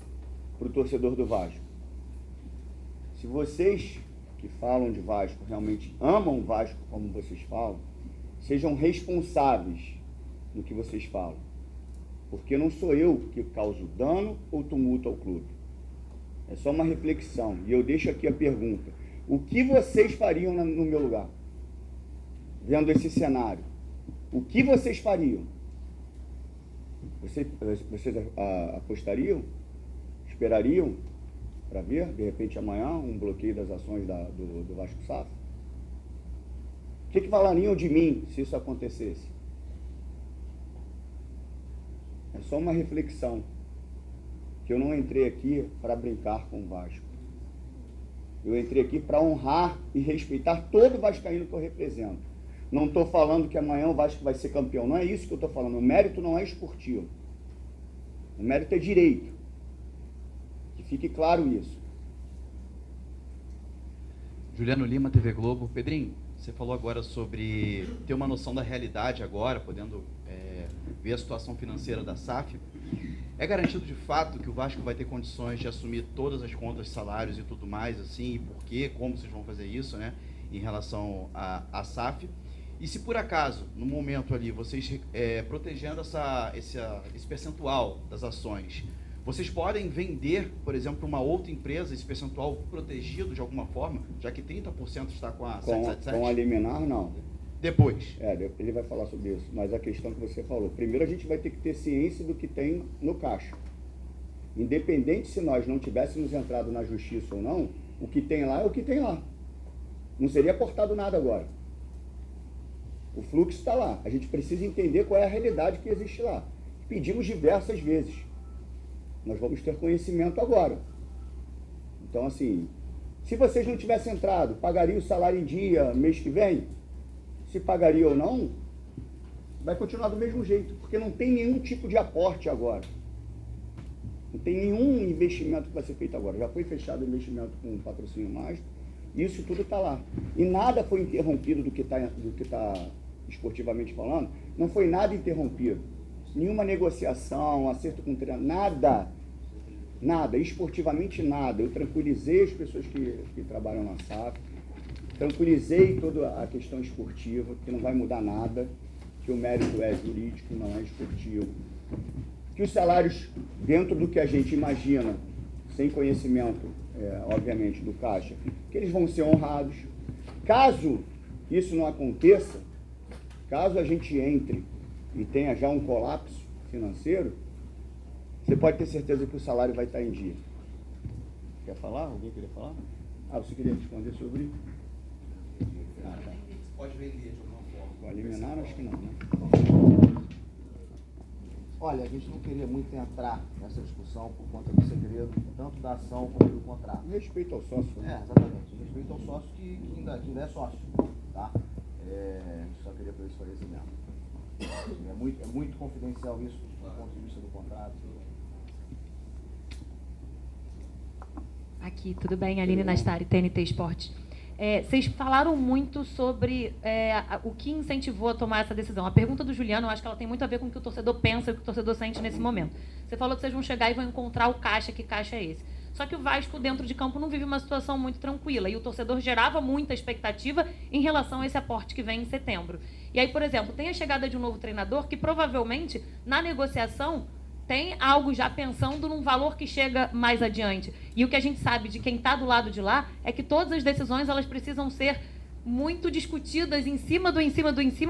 para o torcedor do Vasco. Se vocês que falam de Vasco realmente amam o Vasco como vocês falam, sejam responsáveis no que vocês falam. Porque não sou eu que causo dano ou tumulto ao clube. É só uma reflexão. E eu deixo aqui a pergunta. O que vocês fariam no meu lugar? Vendo esse cenário. O que vocês fariam? Vocês apostariam? Esperariam para ver, de repente, amanhã, um bloqueio das ações do Vasco SAF? O que falariam de mim se isso acontecesse? É só uma reflexão, que eu não entrei aqui para brincar com o Vasco. Eu entrei aqui para honrar e respeitar todo vascaíno que eu represento. Não estou falando que amanhã o Vasco vai ser campeão, não é isso que eu estou falando. O mérito não é esportivo. O mérito é direito. Que fique claro isso. Juliano Lima, TV Globo. Pedrinho, você falou agora sobre ter uma noção da realidade agora, podendo ver a situação financeira da SAF. É garantido de fato que o Vasco vai ter condições de assumir todas as contas, salários e tudo mais, assim, e por quê, como vocês vão fazer isso, né, em relação à SAF? E se por acaso, no momento ali, vocês protegendo esse percentual das ações, vocês podem vender, por exemplo, para uma outra empresa esse percentual protegido de alguma forma, já que 30% está com a 777? Com a liminar, não. Depois. Ele vai falar sobre isso, mas a questão que você falou, primeiro a gente vai ter que ter ciência do que tem no caixa. Independente se nós não tivéssemos entrado na justiça ou não, o que tem lá é o que tem lá. Não seria cortado nada agora. O fluxo está lá. A gente precisa entender qual é a realidade que existe lá. Pedimos diversas vezes. Nós vamos ter conhecimento agora. Então, assim, se vocês não tivessem entrado, pagaria o salário em dia mês que vem? Se pagaria ou não, vai continuar do mesmo jeito, porque não tem nenhum tipo de aporte agora. Não tem nenhum investimento que vai ser feito agora. Já foi fechado o investimento com o patrocínio mágico, isso tudo está lá. E nada foi interrompido do que está esportivamente falando, não foi nada interrompido. Nenhuma negociação, acerto com treinador, nada, esportivamente nada. Eu tranquilizei as pessoas que trabalham na SAF, tranquilizei toda a questão esportiva, que não vai mudar nada, que o mérito é jurídico, não é esportivo. Que os salários, dentro do que a gente imagina, sem conhecimento, obviamente, do Caixa, que eles vão ser honrados. Caso isso não aconteça, caso a gente entre e tenha já um colapso financeiro, você pode ter certeza que o salário vai estar em dia. Quer falar? Alguém queria falar? Você queria responder sobre isso? Pode vender de alguma forma. Com a liminar, acho que não, né? Olha, a gente não queria muito entrar nessa discussão por conta do segredo, tanto da ação como do contrato. Respeito ao sócio. Né? Exatamente. Respeito ao sócio que ainda é sócio, tá? A gente só queria por esse esclarecimento. É muito confidencial isso, do ponto de vista do contrato. Aqui, tudo bem? Aline Nastari, TNT Esportes. Vocês falaram muito sobre o que incentivou a tomar essa decisão. A pergunta do Juliano, eu acho que ela tem muito a ver com o que o torcedor pensa e o que o torcedor sente nesse momento. Você falou que vocês vão chegar e vão encontrar o caixa, que caixa é esse. Só que o Vasco, dentro de campo, não vive uma situação muito tranquila. E o torcedor gerava muita expectativa em relação a esse aporte que vem em setembro. E aí, por exemplo, tem a chegada de um novo treinador que provavelmente, na negociação, tem algo já pensando num valor que chega mais adiante. E o que a gente sabe de quem está do lado de lá é que todas as decisões elas precisam ser muito discutidas em cima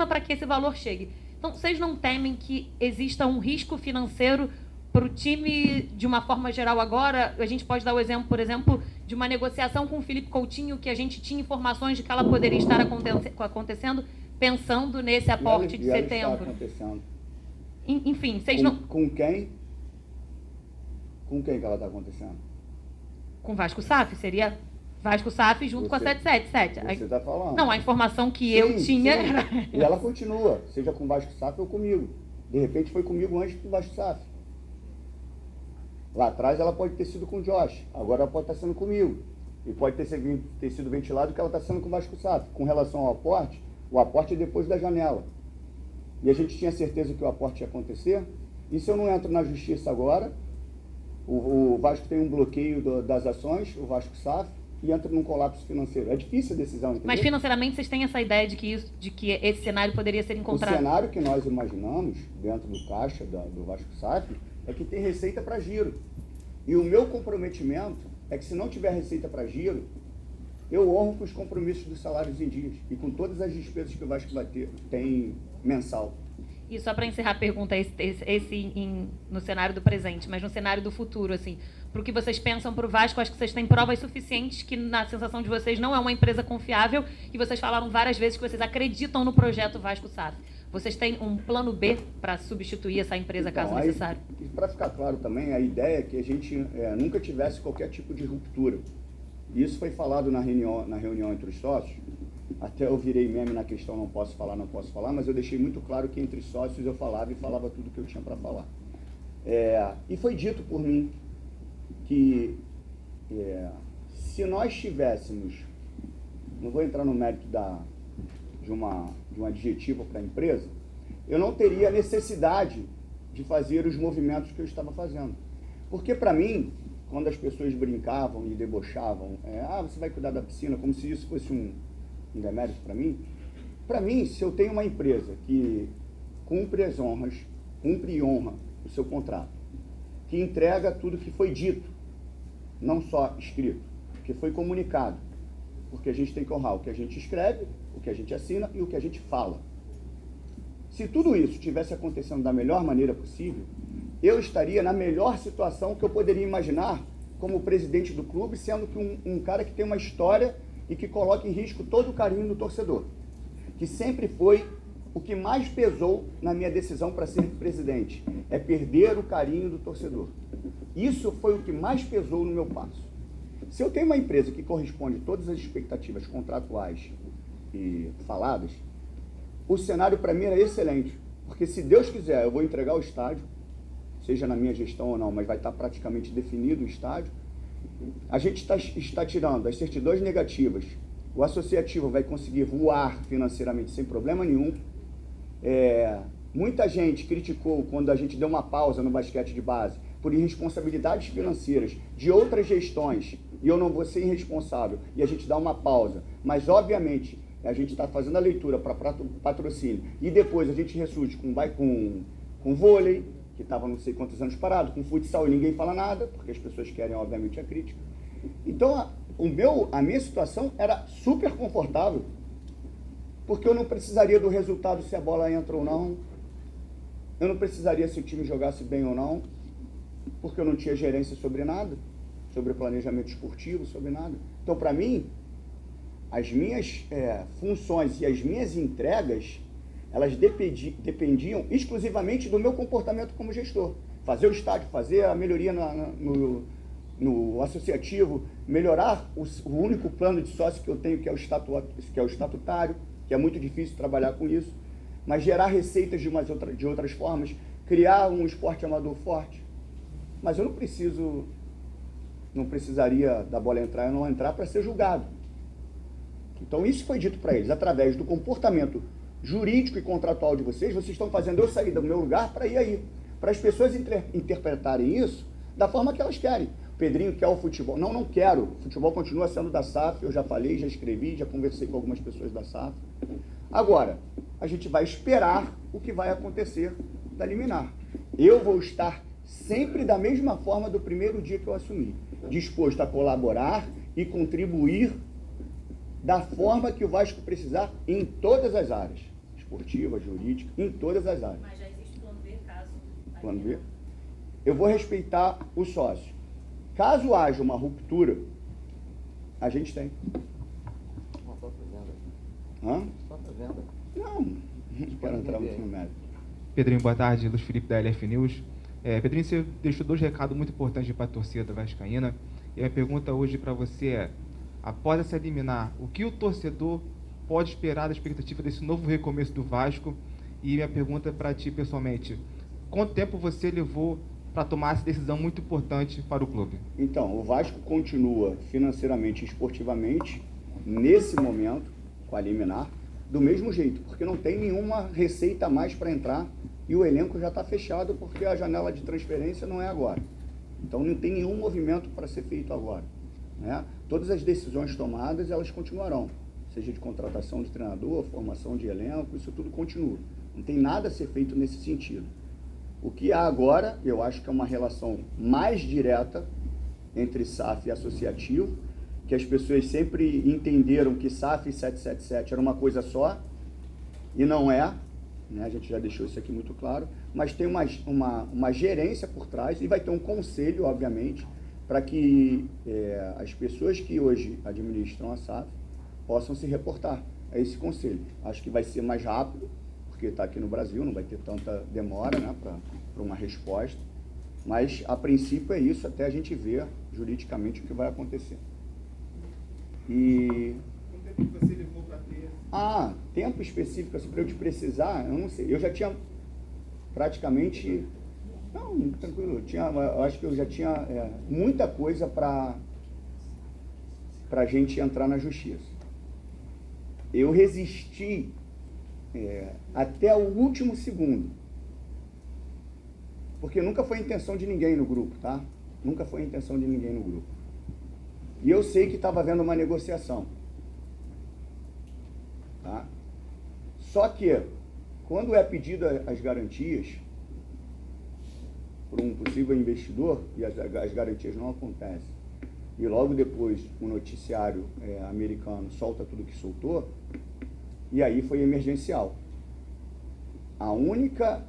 para que esse valor chegue. Então, vocês não temem que exista um risco financeiro para o time de uma forma geral agora? A gente pode dar o exemplo, por exemplo, de uma negociação com o Felipe Coutinho, que a gente tinha informações de que ela poderia estar acontecendo, pensando nesse aporte de setembro. Está acontecendo. Enfim, vocês não... Com quem? Com quem que ela está acontecendo? Com Vasco SAF, seria Vasco SAF junto com a 777. Você está falando. Não, a informação que eu tinha era... E ela continua, seja com o Vasco SAF ou comigo. De repente foi comigo antes do Vasco SAF. Lá atrás ela pode ter sido com o Josh, agora ela pode estar sendo comigo. E pode ter sido ventilado que ela está sendo com o Vasco SAF. Com relação ao aporte, o aporte é depois da janela. E a gente tinha certeza que o aporte ia acontecer. E se eu não entro na justiça agora, o Vasco tem um bloqueio das ações, o Vasco SAF, e entra num colapso financeiro. É difícil a decisão, entendeu? Mas financeiramente vocês têm essa ideia de que esse cenário poderia ser encontrado? O cenário que nós imaginamos, dentro do caixa do Vasco SAF, é que tem receita para giro. E o meu comprometimento é que se não tiver receita para giro, eu honro com os compromissos dos salários em dias e com todas as despesas que o Vasco vai ter, tem mensal. E só para encerrar a pergunta, no cenário do presente, mas no cenário do futuro, assim, para o que vocês pensam para o Vasco, acho que vocês têm provas suficientes que, na sensação de vocês, não é uma empresa confiável, e vocês falaram várias vezes que vocês acreditam no projeto Vasco SAF. Vocês têm um plano B para substituir essa empresa, caso necessário? Para ficar claro também, a ideia é que a gente nunca tivesse qualquer tipo de ruptura. Isso foi falado na reunião entre os sócios. Até eu virei meme na questão não posso falar, mas eu deixei muito claro que entre sócios eu falava e falava tudo que eu tinha para falar. E foi dito por mim que se nós tivéssemos, não vou entrar no mérito de um adjetivo para a empresa, eu não teria necessidade de fazer os movimentos que eu estava fazendo. Porque para mim, quando as pessoas brincavam e debochavam, você vai cuidar da piscina, como se isso fosse um demérito para mim, se eu tenho uma empresa que cumpre as honras, cumpre e honra o seu contrato, que entrega tudo que foi dito, não só escrito, que foi comunicado, porque a gente tem que honrar o que a gente escreve, o que a gente assina e o que a gente fala. Se tudo isso estivesse acontecendo da melhor maneira possível, eu estaria na melhor situação que eu poderia imaginar como presidente do clube, sendo que um cara que tem uma história e que coloca em risco todo o carinho do torcedor, que sempre foi o que mais pesou na minha decisão para ser presidente, é perder o carinho do torcedor. Isso foi o que mais pesou no meu passo. Se eu tenho uma empresa que corresponde a todas as expectativas contratuais e faladas, o cenário para mim era excelente, porque se Deus quiser, eu vou entregar o estádio, seja na minha gestão ou não, mas vai estar praticamente definido o estádio. A gente está tirando as certidões negativas, o associativo vai conseguir voar financeiramente sem problema nenhum. Muita gente criticou quando a gente deu uma pausa no basquete de base por irresponsabilidades financeiras de outras gestões, e eu não vou ser irresponsável, e a gente dá uma pausa, mas obviamente a gente está fazendo a leitura para patrocínio, e depois a gente ressurge com vôlei, que estava não sei quantos anos parado, com futsal e ninguém fala nada, porque as pessoas querem, obviamente, a crítica. Então, a minha situação era super confortável, porque eu não precisaria do resultado se a bola entra ou não, eu não precisaria se o time jogasse bem ou não, porque eu não tinha gerência sobre nada, sobre planejamento esportivo, sobre nada. Então, para mim, as minhas funções e as minhas entregas, elas dependiam exclusivamente do meu comportamento como gestor. Fazer o estádio, fazer a melhoria no associativo, melhorar o único plano de sócio que eu tenho, que é o estatutário, que é muito difícil trabalhar com isso, mas gerar receitas de outras formas, criar um esporte amador forte. Mas eu não precisaria da bola entrar e não entrar para ser julgado. Então isso foi dito para eles, através do comportamento jurídico e contratual de vocês estão fazendo eu sair do meu lugar para ir aí. Para as pessoas interpretarem isso da forma que elas querem. Pedrinho quer o futebol. Não, não quero. O futebol continua sendo da SAF, eu já falei, já escrevi, já conversei com algumas pessoas da SAF. Agora, a gente vai esperar o que vai acontecer da liminar. Eu vou estar sempre da mesma forma do primeiro dia que eu assumi, disposto a colaborar e contribuir da forma que o Vasco precisar em todas as áreas, esportiva, jurídica, em todas as áreas. Mas já existe plano B caso... Plano B? Eu vou respeitar o sócio. Caso haja uma ruptura, a gente tem. Não, só para venda. Hã? Só para venda. Não quero entrar muito no mérito. Pedrinho, boa tarde. Luiz Felipe da LF News. Pedrinho, você deixou 2 recados muito importantes para a torcida vascaína. E a minha pergunta hoje para você é, após essa liminar, o que o torcedor pode esperar da expectativa desse novo recomeço do Vasco? E minha pergunta para ti pessoalmente, quanto tempo você levou para tomar essa decisão muito importante para o clube? Então, o Vasco continua financeiramente e esportivamente, nesse momento, com a liminar, do mesmo jeito, porque não tem nenhuma receita a mais para entrar e o elenco já está fechado porque a janela de transferência não é agora. Então não tem nenhum movimento para ser feito agora, né? Todas as decisões tomadas, elas continuarão, seja de contratação de treinador, formação de elenco, isso tudo continua. Não tem nada a ser feito nesse sentido. O que há agora, eu acho que é uma relação mais direta entre SAF e associativo, que as pessoas sempre entenderam que SAF e 777 era uma coisa só, e não é, né? A gente já deixou isso aqui muito claro, mas tem uma gerência por trás, e vai ter um conselho, obviamente, para que as pessoas que hoje administram a SAF possam se reportar a esse conselho. Acho que vai ser mais rápido, porque está aqui no Brasil, não vai ter tanta demora, né, para uma resposta, mas a princípio é isso, até a gente ver juridicamente o que vai acontecer. E... Quanto tempo você levou para ter? Tempo específico, assim, para eu te precisar, eu não sei, eu já tinha praticamente, não, tranquilo, eu acho que eu já tinha muita coisa para a gente entrar na justiça. Eu resisti até o último segundo, porque nunca foi a intenção de ninguém no grupo, tá? Nunca foi a intenção de ninguém no grupo. E eu sei que estava havendo uma negociação, tá? Só que, quando é pedido as garantias por um possível investidor, e as garantias não acontecem, e logo depois o noticiário americano solta tudo que soltou, e aí foi emergencial. A única,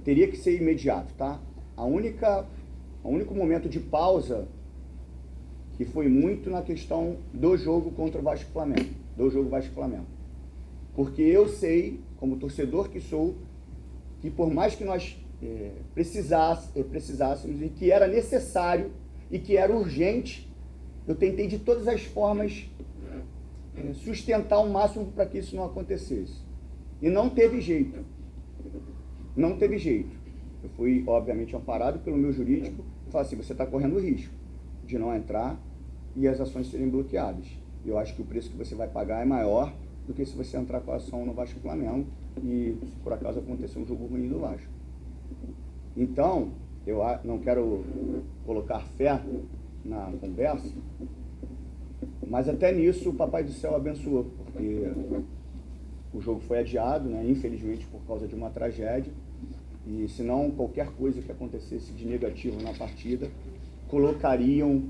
teria que ser imediato, tá? O único momento de pausa que foi muito na questão do jogo contra o Vasco Flamengo, do jogo Vasco Flamengo. Porque eu sei, como torcedor que sou, que por mais que nós precisássemos e que era necessário e que era urgente, eu tentei de todas as formas sustentar o máximo para que isso não acontecesse. E não teve jeito. Não teve jeito. Eu fui, obviamente, amparado pelo meu jurídico e falei assim, você está correndo risco de não entrar e as ações serem bloqueadas. Eu acho que o preço que você vai pagar é maior do que se você entrar com a ação no Vasco Flamengo e, se por acaso acontecer um jogo ruim do Vasco. Então, eu não quero colocar fé na conversa, mas até nisso o Papai do Céu abençoou, porque o jogo foi adiado, né, infelizmente por causa de uma tragédia, e senão qualquer coisa que acontecesse de negativo na partida, colocariam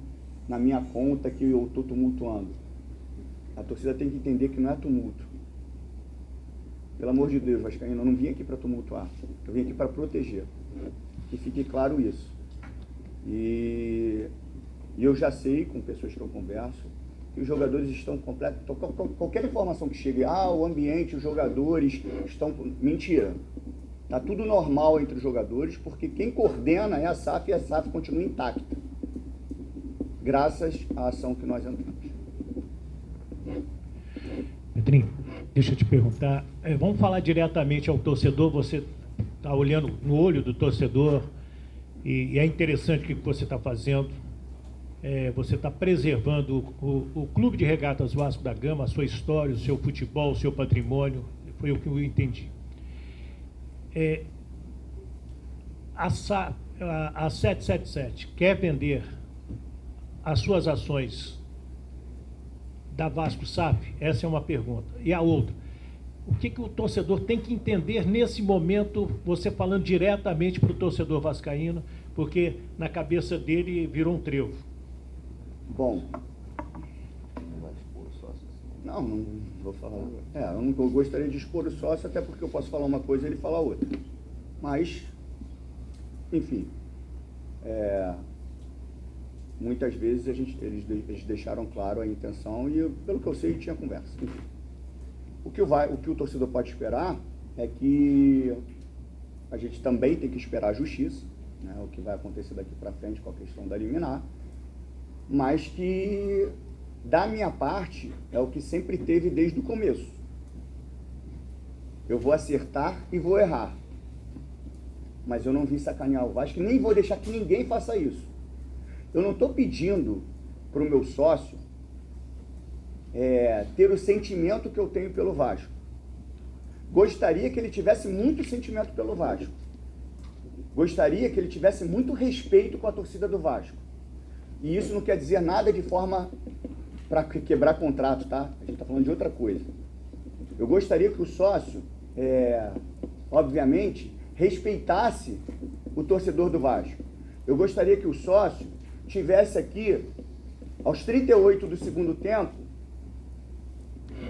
na minha conta que eu estou tumultuando. A torcida tem que entender que não é tumulto. Pelo amor de Deus, vascaíno, eu não vim aqui para tumultuar, eu vim aqui para proteger. Que fique claro isso. E eu já sei, com pessoas que eu converso, que os jogadores estão completos. Qualquer informação que chegue, o ambiente, os jogadores estão... Mentira. Está tudo normal entre os jogadores, porque quem coordena é a SAF e a SAF continua intacta. Graças à ação que nós entramos. Pedrinho, deixa eu te perguntar. Vamos falar diretamente ao torcedor. Você está olhando no olho do torcedor e é interessante o que você está fazendo. Você está preservando o Clube de Regatas Vasco da Gama, a sua história, o seu futebol, o seu patrimônio. Foi o que eu entendi. A 777 quer vender as suas ações da Vasco SAF? Essa é uma pergunta. E a outra, o que o torcedor tem que entender nesse momento, você falando diretamente para o torcedor vascaíno, porque na cabeça dele virou um trevo? Bom, não vou falar. Eu não gostaria de expor o sócio, até porque eu posso falar uma coisa e ele falar outra. Mas, enfim, muitas vezes eles deixaram claro a intenção e, pelo que eu sei, tinha conversa. Enfim, o que o torcedor pode esperar é que a gente também tem que esperar a justiça, né, o que vai acontecer daqui para frente com a questão da liminar, mas que, da minha parte, é o que sempre teve desde o começo. Eu vou acertar e vou errar, mas eu não vim sacanear o Vasco, nem vou deixar que ninguém faça isso. Eu não estou pedindo para o meu sócio ter o sentimento que eu tenho pelo Vasco. Gostaria que ele tivesse muito sentimento pelo Vasco. Gostaria que ele tivesse muito respeito com a torcida do Vasco. E isso não quer dizer nada de forma para quebrar contrato, tá? A gente está falando de outra coisa. Eu gostaria que o sócio, obviamente, respeitasse o torcedor do Vasco. Eu gostaria que o sócio tivesse aqui, aos 38 do segundo tempo,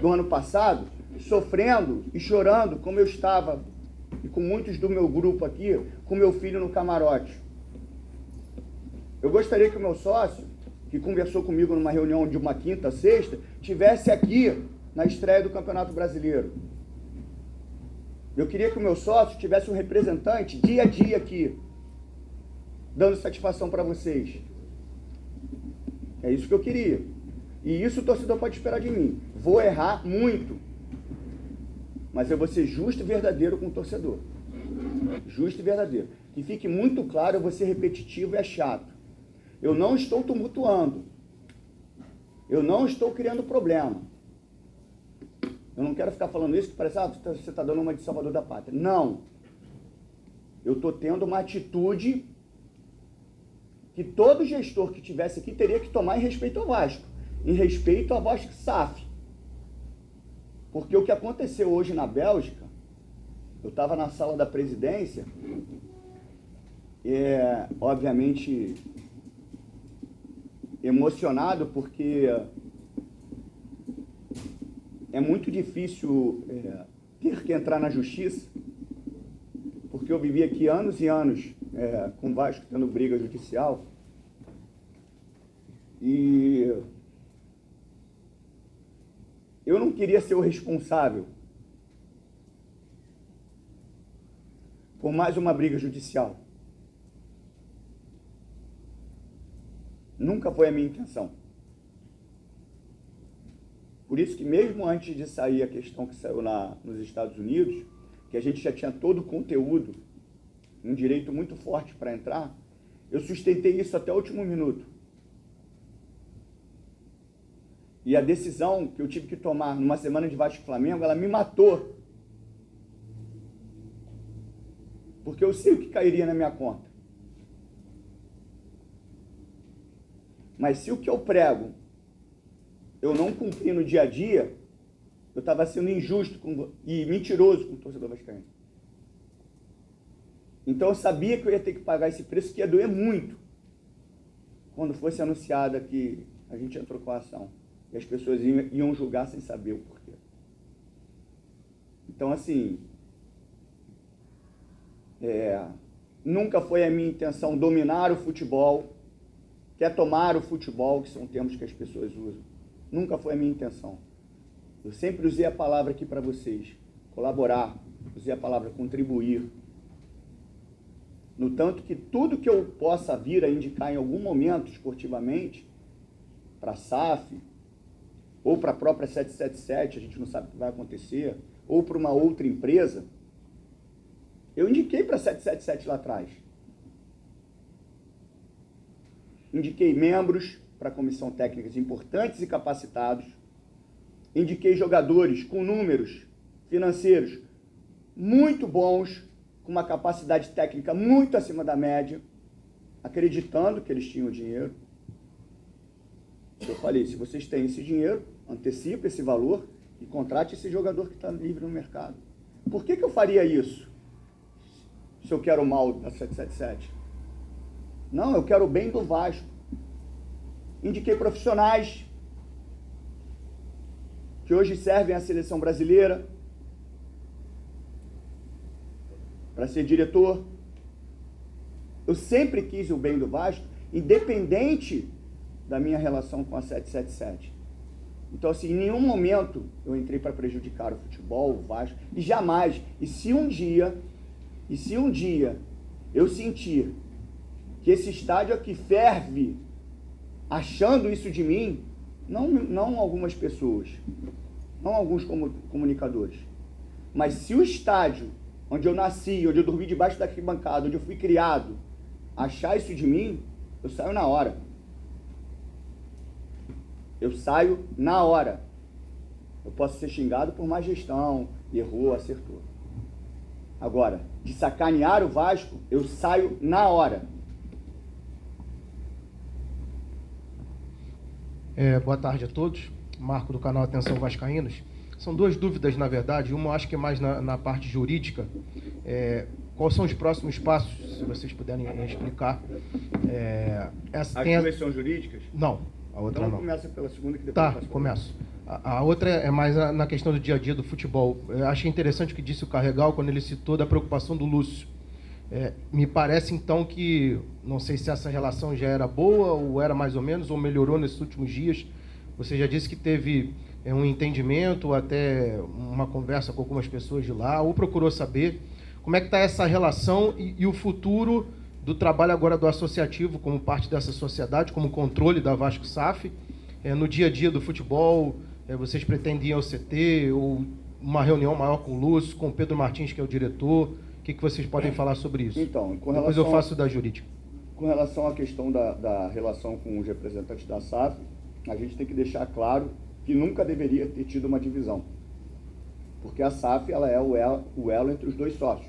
do ano passado, sofrendo e chorando, como eu estava, e com muitos do meu grupo aqui, com meu filho no camarote. Eu gostaria que o meu sócio, que conversou comigo numa reunião de uma quinta, sexta, tivesse aqui na estreia do Campeonato Brasileiro. Eu queria que o meu sócio tivesse um representante dia a dia aqui, dando satisfação para vocês. É isso que eu queria. E isso o torcedor pode esperar de mim. Vou errar muito, mas eu vou ser justo e verdadeiro com o torcedor. Justo e verdadeiro. Que fique muito claro, eu vou ser repetitivo e é chato. Eu não estou tumultuando. Eu não estou criando problema. Eu não quero ficar falando isso que parece, você está dando uma de salvador da pátria. Não. Eu estou tendo uma atitude que todo gestor que tivesse aqui teria que tomar em respeito ao Vasco. Em respeito ao Vasco SAF. Porque o que aconteceu hoje na Bélgica, eu estava na sala da presidência, obviamente emocionado, porque é muito difícil ter que entrar na justiça, porque eu vivi aqui anos e anos com o Vasco tendo briga judicial, e eu não queria ser o responsável por mais uma briga judicial. Nunca foi a minha intenção. Por isso que mesmo antes de sair a questão que saiu nos Estados Unidos, que a gente já tinha todo o conteúdo, um direito muito forte para entrar, eu sustentei isso até o último minuto. E a decisão que eu tive que tomar numa semana de Vasco e Flamengo, ela me matou. Porque eu sei o que cairia na minha conta. Mas se o que eu prego eu não cumprir no dia a dia, eu estava sendo injusto e mentiroso com o torcedor vascaíno. Então eu sabia que eu ia ter que pagar esse preço, que ia doer muito, quando fosse anunciada que a gente entrou com a ação. E as pessoas iam julgar sem saber o porquê. Então, assim, nunca foi a minha intenção dominar o futebol, quer tomar o futebol, que são termos que as pessoas usam. Nunca foi a minha intenção. Eu sempre usei a palavra aqui para vocês, colaborar, usei a palavra contribuir. No tanto que tudo que eu possa vir a indicar em algum momento esportivamente, para a SAF, ou para a própria 777, a gente não sabe o que vai acontecer, ou para uma outra empresa, eu indiquei para a 777 lá atrás. Indiquei membros para a comissão técnica importantes e capacitados, indiquei jogadores com números financeiros muito bons, com uma capacidade técnica muito acima da média, acreditando que eles tinham dinheiro. Eu falei, se vocês têm esse dinheiro, antecipe esse valor e contrate esse jogador que está livre no mercado. Por que eu faria isso? Se eu quero o mal da 777? Não, eu quero o bem do Vasco. Indiquei profissionais que hoje servem à seleção brasileira para ser diretor. Eu sempre quis o bem do Vasco, independente da minha relação com a 777. Então, assim, em nenhum momento eu entrei para prejudicar o futebol, o Vasco, e jamais. E se um dia eu sentir que esse estádio aqui ferve, achando isso de mim, não algumas pessoas, não alguns comunicadores, mas se o estádio onde eu nasci, onde eu dormi debaixo da arquibancada, onde eu fui criado, achar isso de mim, eu saio na hora. Eu saio na hora. Eu posso ser xingado por má gestão, errou, acertou. Agora, de sacanear o Vasco, eu saio na hora. Boa tarde a todos. Marco do canal Atenção Vascaínos. São duas dúvidas, na verdade. Uma, acho que é mais na parte jurídica. Quais são os próximos passos, se vocês puderem explicar? As são jurídicas? Não, a outra então não. Começa pela segunda que depois Tá, começo. A outra é mais na questão do dia a dia do futebol. Eu achei interessante o que disse o Carregal quando ele citou da preocupação do Lúcio. Me parece, então, que, não sei se essa relação já era boa, ou era mais ou menos, ou melhorou nesses últimos dias. Você já disse que teve um entendimento, até uma conversa com algumas pessoas de lá, ou procurou saber como é que está essa relação e o futuro do trabalho agora do associativo, como parte dessa sociedade, como controle da Vasco SAF, no dia a dia do futebol. Vocês pretendem ir ao CT, ou uma reunião maior com o Lúcio, com o Pedro Martins, que é o diretor? O que vocês podem falar sobre isso? Então, depois eu faço da jurídica. Com relação à questão da relação com os representantes da SAF, a gente tem que deixar claro que nunca deveria ter tido uma divisão. Porque a SAF ela é o elo entre os dois sócios.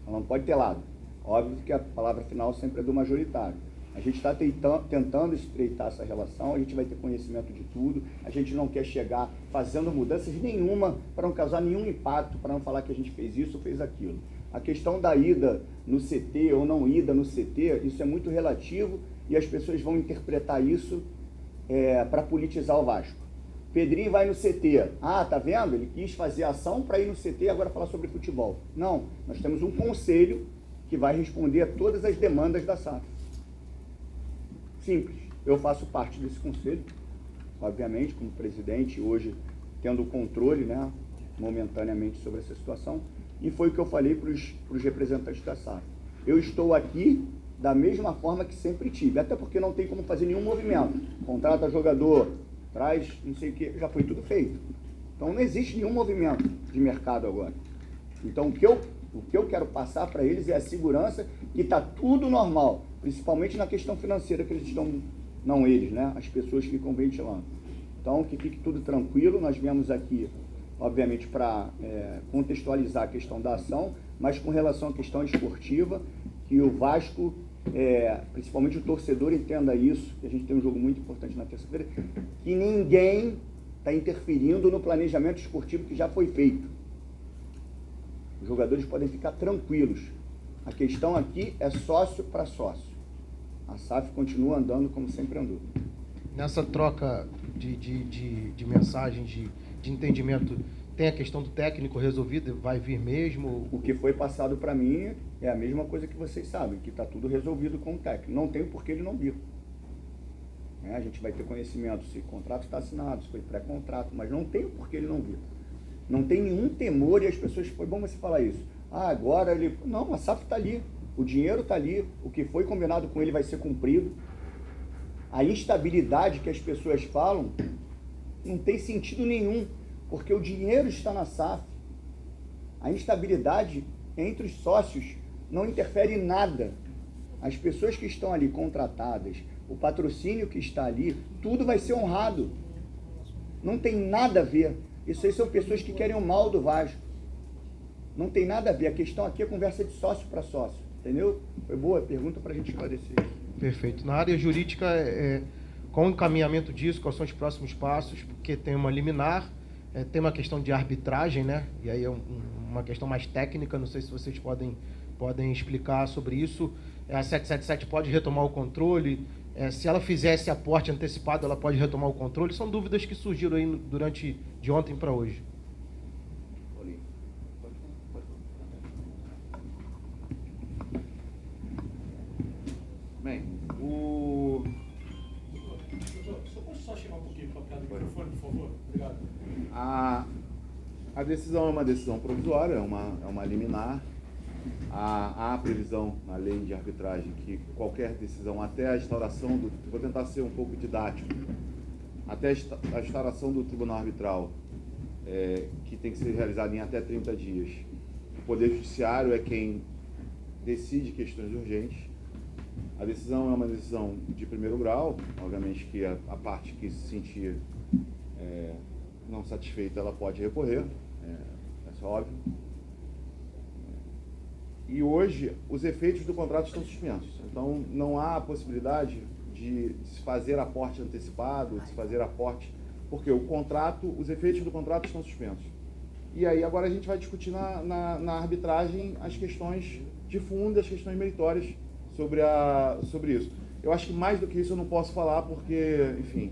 Ela não pode ter lado. Óbvio que a palavra final sempre é do majoritário. A gente está tentando estreitar essa relação, a gente vai ter conhecimento de tudo, a gente não quer chegar fazendo mudanças nenhuma para não causar nenhum impacto, para não falar que a gente fez isso ou fez aquilo. A questão da ida no CT ou não ida no CT, isso é muito relativo e as pessoas vão interpretar isso para politizar o Vasco. Pedrinho vai no CT. Ah, tá vendo? Ele quis fazer ação para ir no CT e agora falar sobre futebol. Não, nós temos um conselho que vai responder a todas as demandas da SAF. Simples. Eu faço parte desse conselho, obviamente, como presidente, hoje tendo o controle, né, momentaneamente sobre essa situação, e foi o que eu falei para os representantes da SAF. Eu estou aqui da mesma forma que sempre tive, até porque não tem como fazer nenhum movimento. Contrata jogador, traz não sei o que, já foi tudo feito. Então não existe nenhum movimento de mercado agora. Então o que eu quero passar para eles é a segurança que está tudo normal, principalmente na questão financeira que eles estão, não eles, né? As pessoas ficam ventilando. Então que fique tudo tranquilo, nós viemos aqui, obviamente, para contextualizar a questão da ação, mas com relação à questão esportiva, que o Vasco, principalmente o torcedor, entenda isso, que a gente tem um jogo muito importante na terça-feira, que ninguém está interferindo no planejamento esportivo que já foi feito. Os jogadores podem ficar tranquilos. A questão aqui é sócio para sócio. A SAF continua andando como sempre andou. Nessa troca de mensagens, de entendimento, tem a questão do técnico resolvida? Vai vir mesmo? O que foi passado para mim é a mesma coisa que vocês sabem, que está tudo resolvido com o técnico. Não tem por que ele não vir. A gente vai ter conhecimento se o contrato está assinado, se foi pré-contrato, mas não tem por que ele não vir. Não tem nenhum temor e as pessoas... Foi bom você falar isso. Ah, agora ele... Não, a SAF está ali. O dinheiro está ali. O que foi combinado com ele vai ser cumprido. A instabilidade que as pessoas falam não tem sentido nenhum, porque o dinheiro está na SAF. A instabilidade entre os sócios não interfere em nada. As pessoas que estão ali contratadas, o patrocínio que está ali, tudo vai ser honrado. Não tem nada a ver. Isso aí são pessoas que querem o mal do Vasco. Não tem nada a ver. A questão aqui é conversa de sócio para sócio. Entendeu? Foi boa a pergunta para a gente esclarecer. Perfeito. Na área jurídica, qual o encaminhamento disso, quais são os próximos passos, porque tem uma liminar, tem uma questão de arbitragem, né? E aí é uma questão mais técnica, não sei se vocês podem explicar sobre isso. A 777 pode retomar o controle? Se ela fizesse aporte antecipado, ela pode retomar o controle? São dúvidas que surgiram aí durante de ontem para hoje. Bem, Só posso só chegar um pouquinho para cá do microfone, por favor? Obrigado. A decisão é uma decisão provisória, é uma liminar. Há a previsão na lei de arbitragem que qualquer decisão, até a instauração do... Vou tentar ser um pouco didático. Até a instauração do tribunal arbitral, que tem que ser realizada em até 30 dias, o Poder Judiciário é quem decide questões urgentes. A decisão é uma decisão de primeiro grau, obviamente que a parte que se sentir não satisfeita, ela pode recorrer, isso é óbvio. E hoje, os efeitos do contrato estão suspensos. Então, não há a possibilidade de se fazer aporte antecipado, de se fazer aporte, porque o contrato, os efeitos do contrato estão suspensos. E aí, agora a gente vai discutir na arbitragem as questões de fundo, as questões meritórias sobre isso. Eu acho que mais do que isso eu não posso falar, porque, enfim,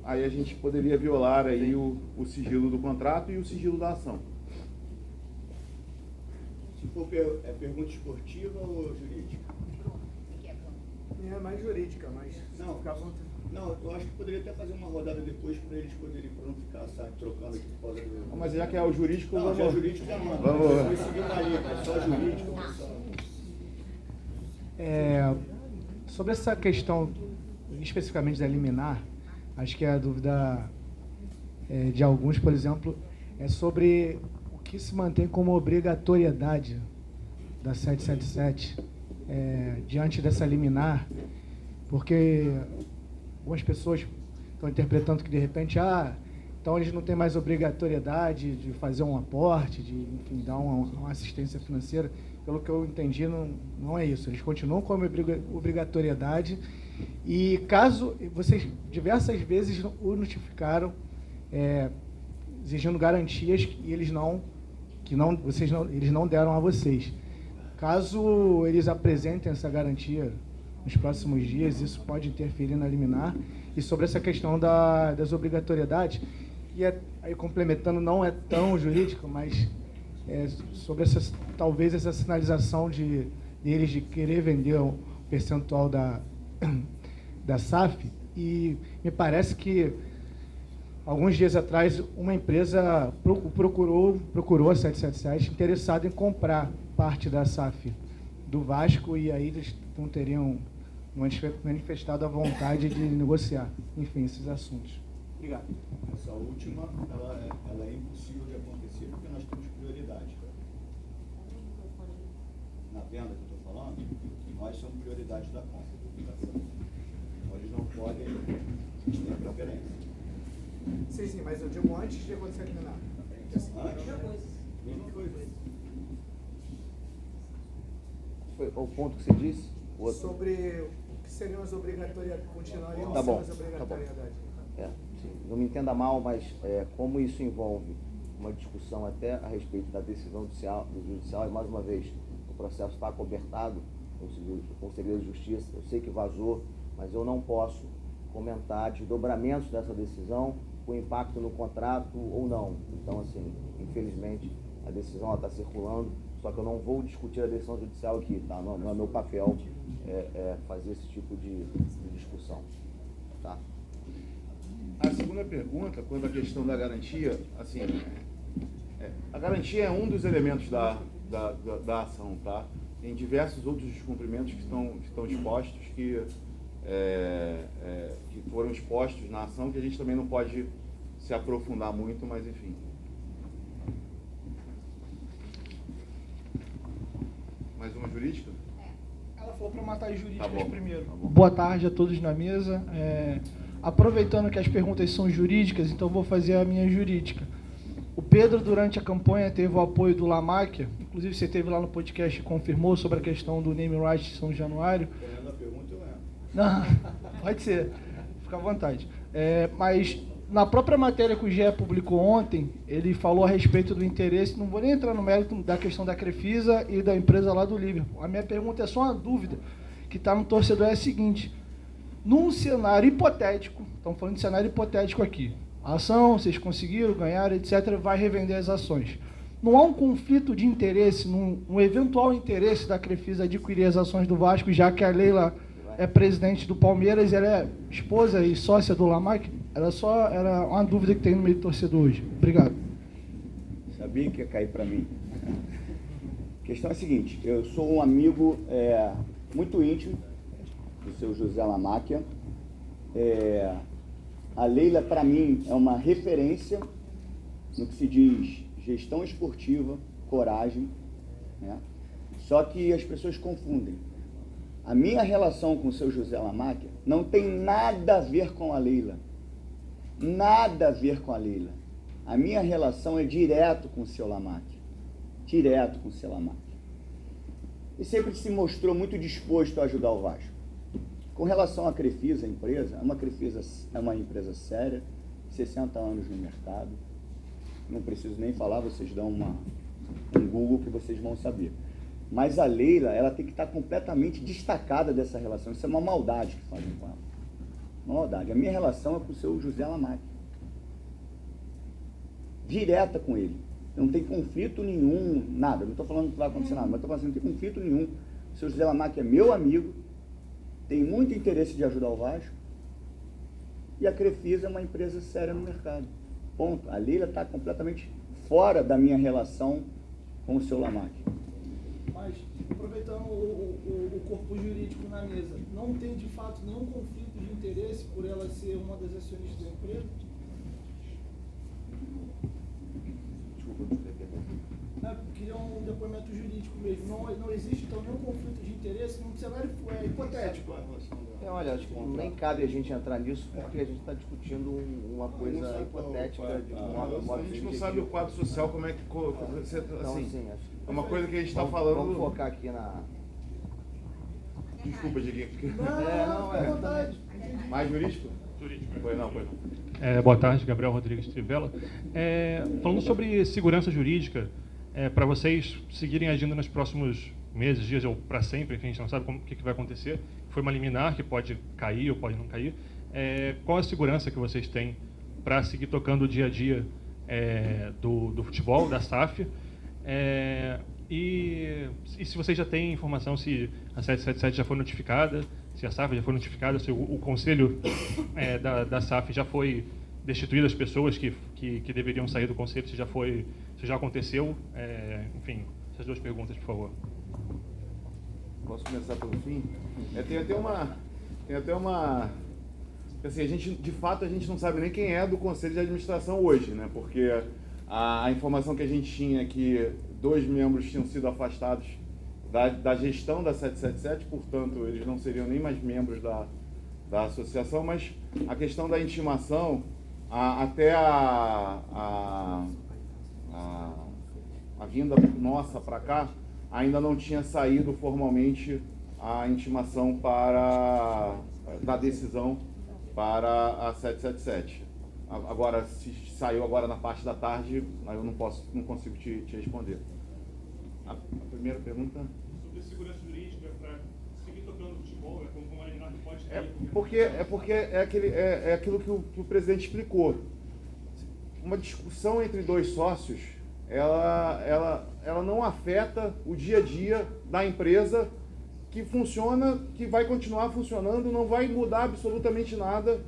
aí a gente poderia violar aí o sigilo do contrato e o sigilo da ação. Se for pergunta esportiva ou jurídica? É mais jurídica, mas... Não, eu acho que poderia até fazer uma rodada depois para eles poderem, para não ficar, sabe, trocando aqui por causa do... Mas já que é o jurídico, não, vamos... já é o jurídico já manda. Vamos. Mas seguir uma linha, mas só jurídico. Sobre essa questão, especificamente da liminar, acho que a dúvida de alguns, por exemplo, é sobre o que se mantém como obrigatoriedade da 777 diante dessa liminar, porque algumas pessoas estão interpretando que, de repente, então eles não têm mais obrigatoriedade de fazer um aporte, de, enfim, dar uma assistência financeira. Pelo que eu entendi, não é isso. Eles continuam com a obrigatoriedade e caso vocês diversas vezes o notificaram exigindo garantias que eles não deram a vocês. Caso eles apresentem essa garantia nos próximos dias, isso pode interferir na liminar. E sobre essa questão das obrigatoriedades, e aí complementando, não é tão jurídico, mas sobre talvez essa sinalização deles de querer vender um percentual da SAF, e me parece alguns dias atrás uma empresa procurou a 777 interessada em comprar parte da SAF do Vasco, e aí eles não teriam manifestado a vontade de negociar, enfim, esses assuntos. Obrigado. Essa última, ela é impossível de acontecer porque nós temos prioridade. Na venda que eu estou falando, nós somos prioridade da compra. Então, eles não podem ter preferência. Sim, mas eu digo antes de acontecer a liminar. Foi o ponto que você disse? Sobre o que seriam as obrigatoriedades, continuariam Tá sendo bom, as obrigatoriedades. Sim, não me entenda mal, mas como isso envolve uma discussão até a respeito da decisão do judicial, e mais uma vez, o processo está acobertado com o segredo de justiça, eu sei que vazou, mas eu não posso comentar desdobramentos dessa decisão, com impacto no contrato ou não. Então, assim, infelizmente, a decisão está circulando, só que eu não vou discutir a decisão judicial aqui, tá? Não é meu papel fazer esse tipo de discussão, tá? A segunda pergunta, quando a questão da garantia, assim, a garantia é um dos elementos da ação, tá? Tem diversos outros descumprimentos que estão expostos, que foram expostos na ação, que a gente também não pode se aprofundar muito, mas enfim. Mais uma jurídica? Ela falou para matar as jurídicas primeiro. Tá bom. Boa tarde a todos na mesa. Aproveitando que as perguntas são jurídicas, então vou fazer a minha jurídica. O Pedro, durante a campanha, teve o apoio do Lamáquia, inclusive você esteve lá no podcast e confirmou sobre a questão do name right de São Januário. Dependendo da pergunta, eu lembro. Não, pode ser. Fica à vontade. Mas na própria matéria que o GE publicou ontem, ele falou a respeito do interesse, não vou nem entrar no mérito da questão da Crefisa e da empresa lá do Liverpool. A minha pergunta é só uma dúvida que está no torcedor, é a seguinte: num cenário hipotético, estamos falando de cenário hipotético aqui, a ação, vocês conseguiram, ganharam, etc., vai revender as ações. Não há um conflito de interesse, um eventual interesse da Crefisa adquirir as ações do Vasco, já que a Leila é presidente do Palmeiras, ela é esposa e sócia do Lamac? Era uma dúvida que tem no meio do torcedor hoje. Obrigado. Sabia que ia cair para mim. A questão é a seguinte: eu sou um amigo muito íntimo do seu José Lamáquia. A Leila, para mim, é uma referência no que se diz gestão esportiva, coragem, né? Só que as pessoas confundem. A minha relação com o seu José Lamáquia não tem nada a ver com a Leila. Nada a ver com a Leila. A minha relação é direto com o seu Lamáquia. Direto com o seu Lamáquia. E sempre se mostrou muito disposto a ajudar o Vasco. Com relação à Crefisa, a empresa, é uma empresa séria, 60 anos no mercado. Não preciso nem falar, vocês dão um Google que vocês vão saber. Mas a Leila, ela tem que estar completamente destacada dessa relação. Isso é uma maldade que fazem com ela. Uma maldade. A minha relação é com o seu José Lamáquia. Direta com ele. Não tem conflito nenhum, nada. Não estou falando que vai acontecer nada, mas estou falando que não tem conflito nenhum. O seu José Lamáquia é meu amigo, tem muito interesse de ajudar o Vasco, e a Crefisa é uma empresa séria no mercado. Ponto. A Leila está completamente fora da minha relação com o seu Lamáquia. Mas, aproveitando o corpo jurídico na mesa, não tem de fato nenhum conflito de interesse por ela ser uma das acionistas da empresa? Desculpa, não sei pergunta. Queria um depoimento jurídico mesmo. Não existe, então, nenhum conflito de interesse num cenário hipotético. Olha, acho que nem cabe a gente entrar nisso, porque a gente está discutindo uma coisa hipotética de modo a gente não sabe o quadro social, como é que... Assim, então, assim, acho que é uma coisa que a gente está falando... Vamos focar aqui na... Desculpa, Diguinho. Não, Mais jurídico? Jurídico. Pois não. Boa tarde, Gabriel Rodrigues Trivela. Falando sobre segurança jurídica, para vocês seguirem agindo nos próximos meses, dias ou para sempre, que a gente não sabe o que vai acontecer, foi uma liminar que pode cair ou pode não cair, qual a segurança que vocês têm para seguir tocando o dia a dia do futebol, da SAF, e se vocês já têm informação se a 777 já foi notificada, se a SAF já foi notificada, se o conselho da SAF já foi destituído as pessoas que deveriam sair do conselho, se já aconteceu, enfim, essas duas perguntas, por favor. Posso começar pelo fim? Tem até uma... Assim, de fato, a gente não sabe nem quem é do Conselho de Administração hoje, né? Porque a informação que a gente tinha é que 2 membros tinham sido afastados da gestão da 777, portanto, eles não seriam nem mais membros da associação, mas a questão da intimação, até a vinda nossa para cá, ainda não tinha saído formalmente a intimação da decisão para a 777. Agora, se saiu agora na parte da tarde, eu não consigo te responder. A primeira pergunta? Sobre segurança jurídica, para seguir tocando futebol, como a liminar pode ter... Porque é aquilo que o presidente explicou. Uma discussão entre 2 sócios, ela não afeta o dia a dia da empresa que funciona, que vai continuar funcionando, não vai mudar absolutamente nada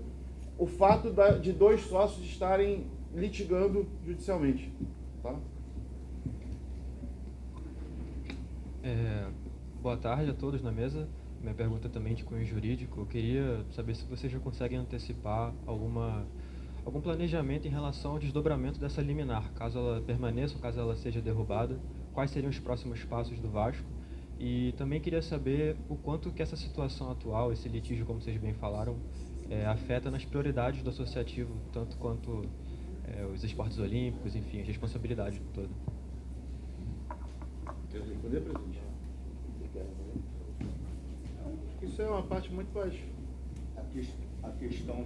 o fato de 2 sócios estarem litigando judicialmente. Tá? Boa tarde a todos na mesa. Minha pergunta também de cunho jurídico. Eu queria saber se vocês já conseguem antecipar algum planejamento em relação ao desdobramento dessa liminar, caso ela permaneça ou caso ela seja derrubada, quais seriam os próximos passos do Vasco. E também queria saber o quanto que essa situação atual, esse litígio, como vocês bem falaram, afeta nas prioridades do associativo, tanto quanto os esportes olímpicos, enfim, as responsabilidades toda. Quer responder, presidente? Isso é uma parte muito mais... a questão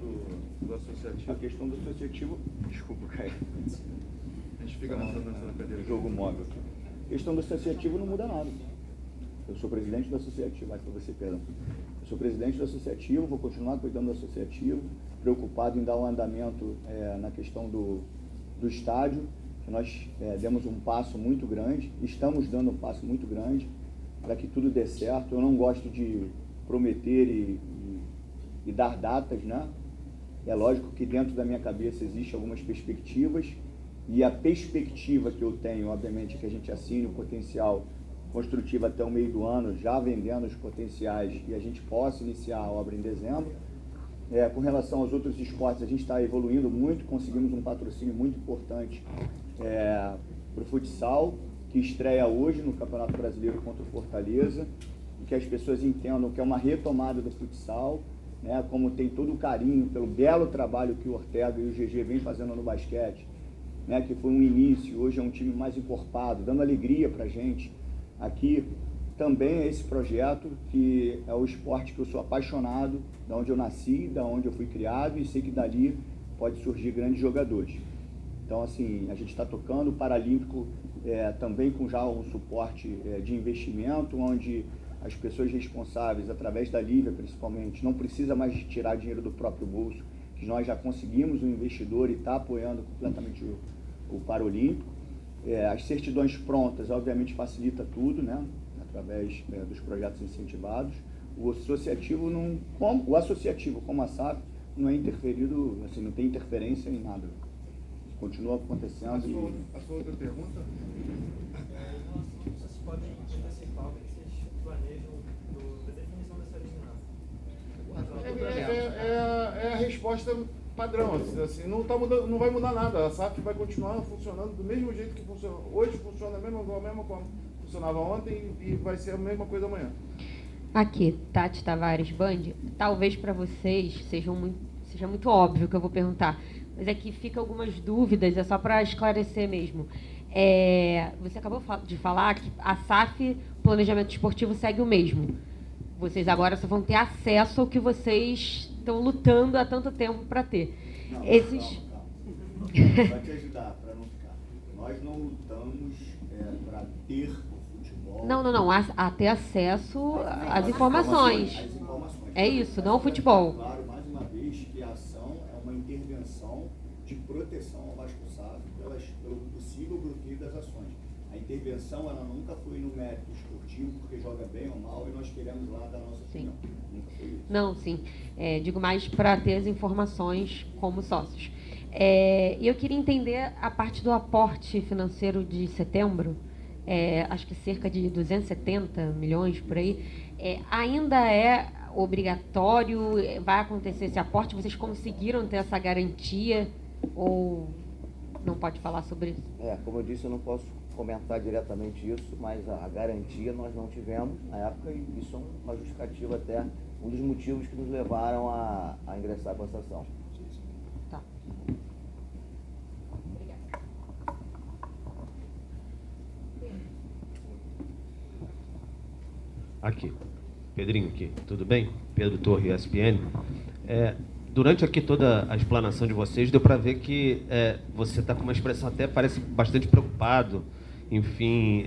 do associativo. A questão do associativo. Desculpa, Caio. A gente fica nessa cadeira. Jogo móvel aqui. A questão do associativo não muda nada. Eu sou presidente do associativo, mas para você, perdão. Eu sou presidente do associativo, vou continuar cuidando do associativo, preocupado em dar um andamento na questão do estádio, que nós demos um passo muito grande, estamos dando um passo muito grande para que tudo dê certo. Eu não gosto de prometer e dar datas, né? É lógico que dentro da minha cabeça existem algumas perspectivas, e a perspectiva que eu tenho, obviamente, é que a gente assine o potencial construtivo até o meio do ano, já vendendo os potenciais, e a gente possa iniciar a obra em dezembro. Com relação aos outros esportes, a gente está evoluindo muito, conseguimos um patrocínio muito importante para o futsal, que estreia hoje no Campeonato Brasileiro contra o Fortaleza, e que as pessoas entendam que é uma retomada do futsal, né, como tem todo o carinho pelo belo trabalho que o Ortega e o GG vêm fazendo no basquete, né, que foi um início, hoje é um time mais encorpado, dando alegria para a gente. Aqui também é esse projeto, que é o esporte que eu sou apaixonado, da onde eu nasci, da onde eu fui criado, e sei que dali pode surgir grandes jogadores. Então, assim, a gente está tocando o Paralímpico também com já um suporte de investimento, onde as pessoas responsáveis, através da Lívia principalmente, não precisa mais tirar dinheiro do próprio bolso, que nós já conseguimos um investidor e está apoiando completamente o Paralímpico. As certidões prontas, obviamente, facilita tudo, né? Através dos projetos incentivados. O associativo, como a SAF, não é interferido, assim, não tem interferência em nada. Continua acontecendo. A sua outra pergunta? Vocês podem antecipar o que vocês planejam da definição dessa liminar? É a resposta padrão, assim, não vai mudar nada. A SAF vai continuar funcionando do mesmo jeito que funciona hoje, funciona da mesma forma que funcionava ontem, e vai ser a mesma coisa amanhã. Aqui, Tati Tavares, Band. Talvez para vocês seja muito óbvio o que eu vou perguntar, mas aqui fica algumas dúvidas, é só para esclarecer mesmo. Você acabou de falar que a SAF, planejamento esportivo, segue o mesmo. Vocês agora só vão ter acesso ao que vocês estão lutando há tanto tempo para ter. Não, Calma. Vai te ajudar, para não ficar. Nós não lutamos para ter o futebol. Não. A ter acesso às informações. As informações. É isso, não o futebol. Claro, mais uma vez, que a ação é uma intervenção de proteção ao Vasco SAF pelo possível bloqueio das ações. A intervenção, ela nunca foi no mérito esportivo, porque joga bem ou mal, e nós queremos lá dar a nossa opinião. Nunca foi isso. Não, sim. Digo mais para ter as informações como sócios. E eu queria entender a parte do aporte financeiro de setembro, acho que cerca de 270 milhões por aí. Ainda é obrigatório? Vai acontecer esse aporte? Vocês conseguiram ter essa garantia? Ou não pode falar sobre isso? Como eu disse, eu não posso comentar diretamente isso, mas a garantia nós não tivemos na época, e isso é uma justificativa até, um dos motivos que nos levaram a ingressar com essa ação. Tá. Obrigada. Aqui, Pedrinho aqui, tudo bem? Pedro Torre, ESPN. Durante aqui toda a explanação de vocês, deu para ver que você está com uma expressão até parece bastante preocupado, enfim,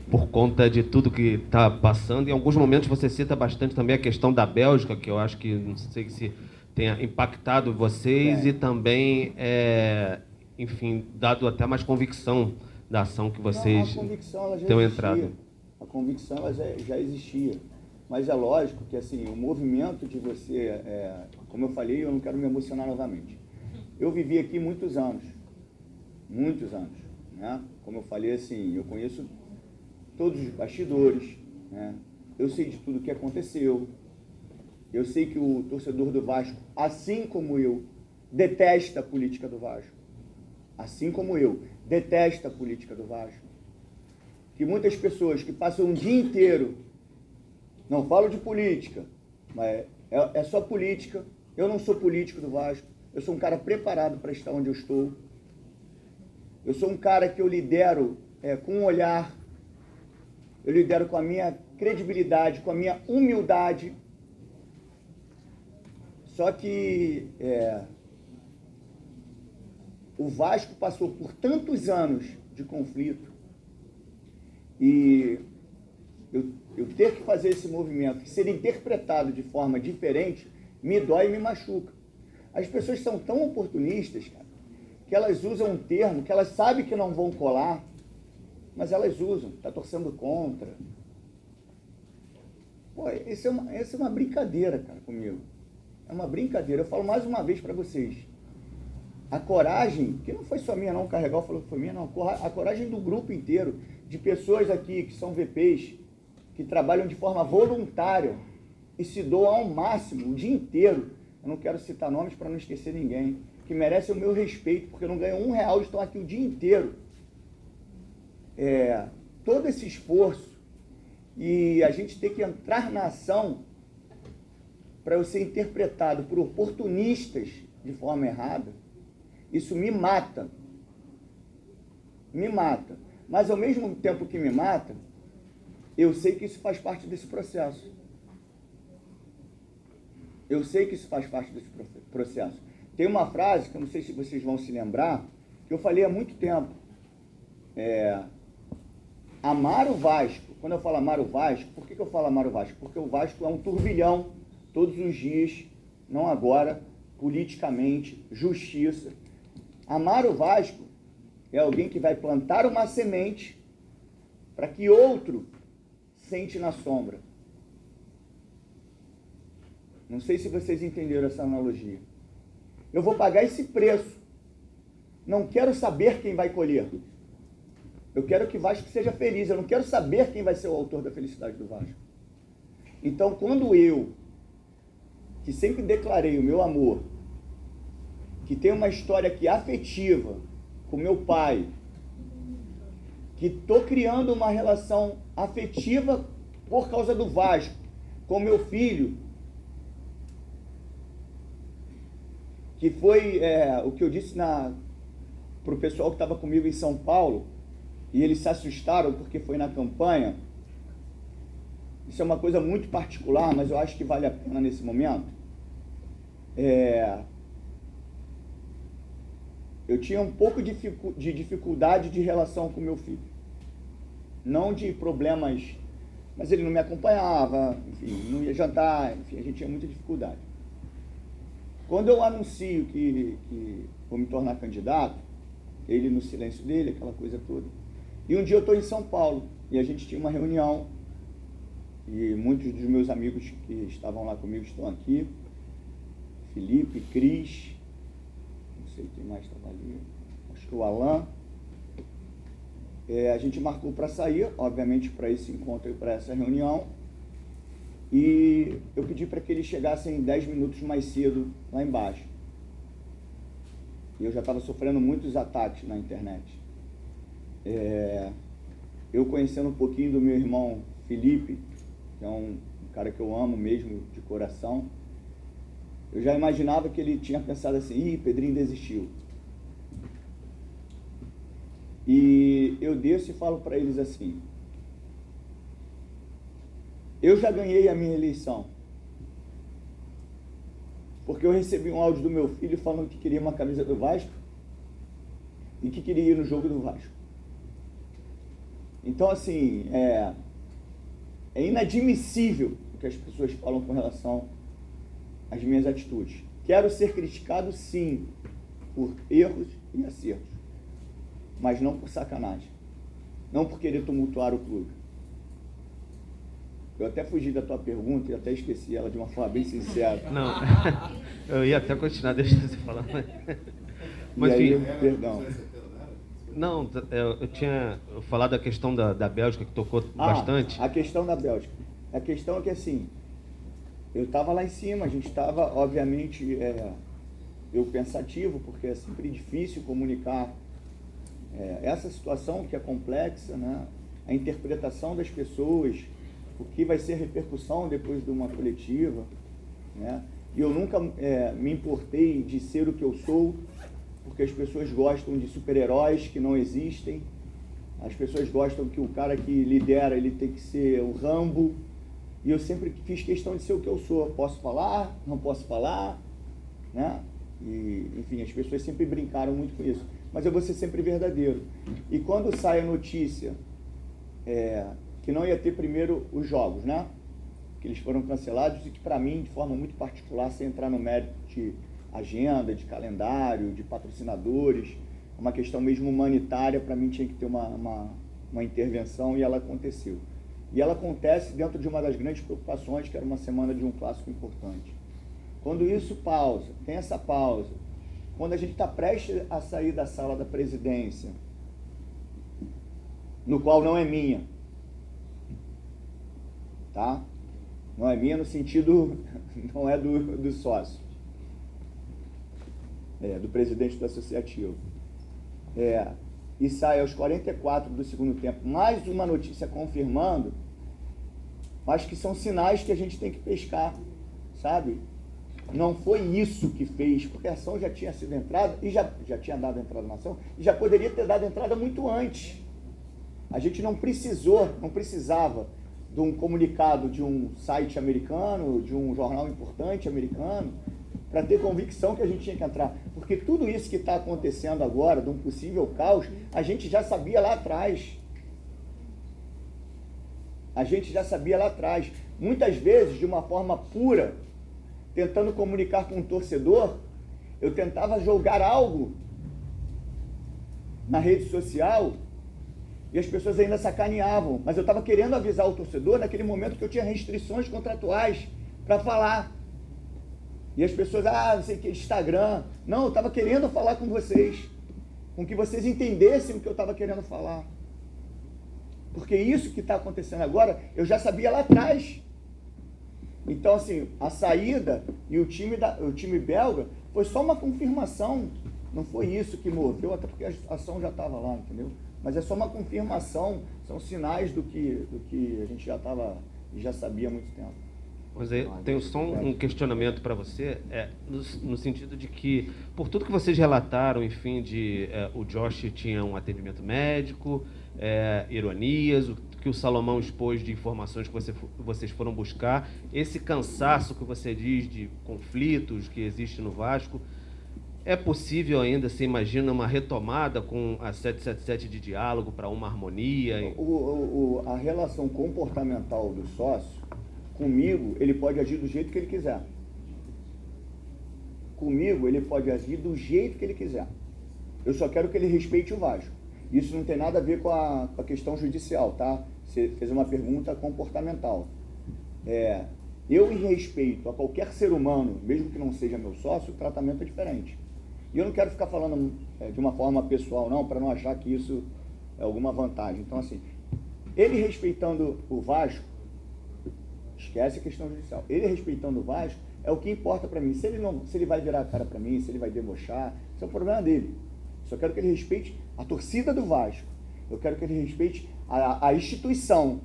por conta de tudo que está passando. Em alguns momentos você cita bastante também a questão da Bélgica, que eu acho que, não sei se tenha impactado vocês, e também, enfim, dado até mais convicção da ação que vocês têm entrado. A convicção ela já existia. Mas é lógico que, assim, o movimento de você, como eu falei, eu não quero me emocionar novamente. Eu vivi aqui muitos anos, né? Como eu falei, assim, eu conheço todos os bastidores, né? Eu sei de tudo o que aconteceu. Eu sei que o torcedor do Vasco, assim como eu, detesta a política do Vasco. Assim como eu, detesta a política do Vasco. Que muitas pessoas que passam um dia inteiro, não falo de política, mas é só política. Eu não sou político do Vasco. Eu sou um cara preparado para estar onde eu estou. Eu sou um cara que eu lidero com um olhar, eu lidero com a minha credibilidade, com a minha humildade. Só que o Vasco passou por tantos anos de conflito e eu ter que fazer esse movimento, ser interpretado de forma diferente, me dói e me machuca. As pessoas são tão oportunistas, cara, que elas usam um termo que elas sabem que não vão colar, mas elas usam, tá torcendo contra. Pô, essa é uma brincadeira, cara, comigo. É uma brincadeira. Eu falo mais uma vez para vocês. A coragem, que não foi só minha não, o Carregal falou que foi minha não, a coragem do grupo inteiro, de pessoas aqui que são VPs, que trabalham de forma voluntária e se doam ao máximo, o dia inteiro. Eu não quero citar nomes para não esquecer ninguém, que merecem o meu respeito, porque eu não ganho R$1 e estão aqui o dia inteiro. Todo esse esforço e a gente ter que entrar na ação para eu ser interpretado por oportunistas de forma errada, isso me mata. Me mata. Mas ao mesmo tempo que me mata, eu sei que isso faz parte desse processo. Eu sei que isso faz parte desse processo. Tem uma frase, que eu não sei se vocês vão se lembrar, que eu falei há muito tempo. Amar o Vasco. Quando eu falo amar o Vasco, por que eu falo amar o Vasco? Porque o Vasco é um turbilhão todos os dias, não agora, politicamente, justiça. Amar o Vasco é alguém que vai plantar uma semente para que outro sente na sombra. Não sei se vocês entenderam essa analogia. Eu vou pagar esse preço. Não quero saber quem vai colher. Eu quero que o Vasco seja feliz. Eu não quero saber quem vai ser o autor da felicidade do Vasco. Então, quando eu, que sempre declarei o meu amor, que tem uma história aqui afetiva com meu pai, que estou criando uma relação afetiva por causa do Vasco, com meu filho, que foi o que eu disse para o pessoal que estava comigo em São Paulo, e eles se assustaram porque foi na campanha. Isso é uma coisa muito particular, mas eu acho que vale a pena nesse momento. Eu tinha um pouco de dificuldade de relação com meu filho. Não de problemas, mas ele não me acompanhava, enfim, não ia jantar, enfim, a gente tinha muita dificuldade. Quando eu anuncio que vou me tornar candidato, ele no silêncio dele, aquela coisa toda. E um dia eu estou em São Paulo, e a gente tinha uma reunião, e muitos dos meus amigos que estavam lá comigo estão aqui, Felipe, Cris, não sei quem mais estava ali, acho que o Alan. A gente marcou para sair, obviamente, para esse encontro e para essa reunião, e eu pedi para que eles chegassem 10 minutos mais cedo lá embaixo. E eu já estava sofrendo muitos ataques na internet. Eu conhecendo um pouquinho do meu irmão Felipe, que é um cara que eu amo mesmo de coração, eu já imaginava que ele tinha pensado assim: Pedrinho desistiu. E eu desço e falo para eles assim: eu já ganhei a minha eleição, porque eu recebi um áudio do meu filho falando que queria uma camisa do Vasco e que queria ir no jogo do Vasco. Então, assim, é inadmissível o que as pessoas falam com relação às minhas atitudes. Quero ser criticado, sim, por erros e acertos, mas não por sacanagem, não por querer tumultuar o clube. Eu até fugi da tua pergunta e até esqueci ela de uma forma bem sincera. Não, eu ia até continuar, deixa você falar. Mas, aí, enfim, perdão. Não, eu tinha falado da questão da Bélgica, que tocou bastante. A questão da Bélgica. A questão é que, assim, eu estava lá em cima, a gente estava, obviamente, eu pensativo, porque é sempre difícil comunicar essa situação que é complexa, né? A interpretação das pessoas, o que vai ser a repercussão depois de uma coletiva, né? E eu nunca me importei de ser o que eu sou, porque as pessoas gostam de super-heróis que não existem, as pessoas gostam que o cara que lidera, ele tem que ser o Rambo, E eu sempre fiz questão de ser o que eu sou. Posso falar, não posso falar, né? E, enfim, as pessoas sempre brincaram muito com isso. Mas eu vou ser sempre verdadeiro. E quando sai a notícia que não ia ter primeiro os jogos, né? Que eles foram cancelados e que, para mim, de forma muito particular, sem entrar no mérito de agenda, de calendário, de patrocinadores, uma questão mesmo humanitária, para mim tinha que ter uma intervenção, e ela aconteceu. E ela acontece dentro de uma das grandes preocupações, que era uma semana de um clássico importante. Quando isso pausa, tem essa pausa, quando a gente está prestes a sair da sala da presidência, no qual não é minha, tá? Não é minha no sentido, não é do sócio, do presidente do associativo. E sai aos 44 do segundo tempo, mais uma notícia confirmando, mas que são sinais que a gente tem que pescar, sabe? Não foi isso que fez, porque a ação já tinha sido entrada, e já tinha dado entrada na ação, e já poderia ter dado entrada muito antes. A gente não precisava de um comunicado de um site americano, de um jornal importante americano, para ter convicção que a gente tinha que entrar. Porque tudo isso que está acontecendo agora, de um possível caos, a gente já sabia lá atrás. A gente já sabia lá atrás. Muitas vezes, de uma forma pura, tentando comunicar com o torcedor, eu tentava jogar algo na rede social e as pessoas ainda sacaneavam. Mas eu estava querendo avisar o torcedor naquele momento que eu tinha restrições contratuais para falar. E as pessoas, não sei o que, Instagram. Não, eu estava querendo falar com vocês, com que vocês entendessem o que eu estava querendo falar. Porque isso que está acontecendo agora, eu já sabia lá atrás. Então, assim, a saída e o time belga foi só uma confirmação. Não foi isso que moveu, até porque a ação já estava lá, entendeu? Mas é só uma confirmação, são sinais do que a gente já sabia há muito tempo. Mas aí, tenho só um questionamento para você, no sentido de que, por tudo que vocês relataram, enfim, o Josh tinha um atendimento médico, ironias, o que o Salomão expôs de informações que vocês foram buscar, esse cansaço que você diz de conflitos que existe no Vasco, é possível ainda, você imagina, uma retomada com a 777 de diálogo para uma harmonia? A relação comportamental do sócio, comigo, ele pode agir do jeito que ele quiser. Comigo, ele pode agir do jeito que ele quiser. Eu só quero que ele respeite o Vasco. Isso não tem nada a ver com a questão judicial, tá? Você fez uma pergunta comportamental. Eu, em respeito a qualquer ser humano, mesmo que não seja meu sócio, o tratamento é diferente. E eu não quero ficar falando de uma forma pessoal, não, para não achar que isso é alguma vantagem. Então, assim, ele respeitando o Vasco, esquece a questão judicial. Ele respeitando o Vasco é o que importa para mim. Se ele vai virar a cara para mim, se ele vai debochar, isso é o problema dele. Só quero que ele respeite a torcida do Vasco. Eu quero que ele respeite a instituição.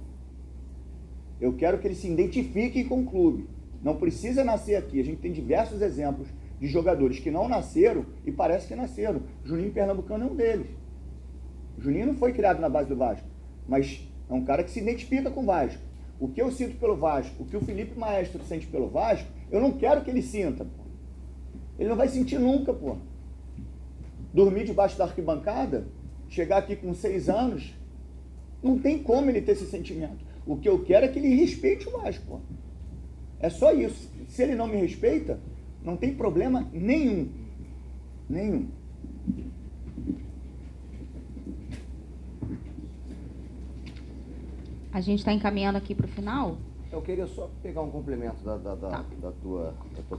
Eu quero que ele se identifique com o clube. Não precisa nascer aqui. A gente tem diversos exemplos de jogadores que não nasceram e parece que nasceram. Juninho Pernambucano é um deles. O Juninho não foi criado na base do Vasco, mas é um cara que se identifica com o Vasco. O que eu sinto pelo Vasco, o que o Felipe Maestro sente pelo Vasco, eu não quero que ele sinta, pô. Ele não vai sentir nunca, pô. Dormir debaixo da arquibancada, chegar aqui com 6 anos, não tem como ele ter esse sentimento. O que eu quero é que ele respeite o Vasco, pô. É só isso. Se ele não me respeita, não tem problema nenhum. Nenhum. A gente está encaminhando aqui para o final. Eu queria só pegar um complemento da tua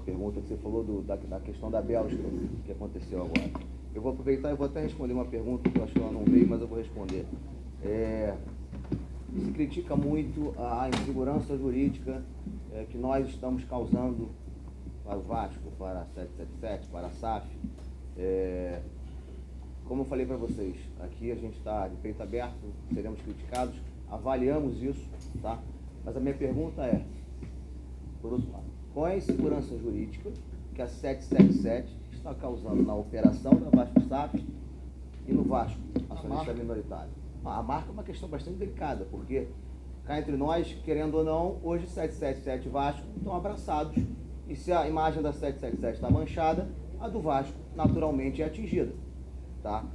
pergunta, que você falou da questão da Bélgica, que aconteceu agora. Eu vou aproveitar e vou até responder uma pergunta que eu acho que ela não veio, mas eu vou responder. Se critica muito a insegurança jurídica que nós estamos causando para o Vasco, para a 777, para a SAF. Como eu falei para vocês, aqui a gente está de peito aberto, seremos criticados, avaliamos isso, tá? Mas a minha pergunta é, por outro lado, qual é a insegurança jurídica que a 777 está causando na operação da Vasco SAF e no Vasco, acionista minoritário? A marca é uma questão bastante delicada, porque cá entre nós, querendo ou não, hoje 777 e Vasco estão abraçados. E se a imagem da 777 está manchada, a do Vasco naturalmente é atingida. Tá?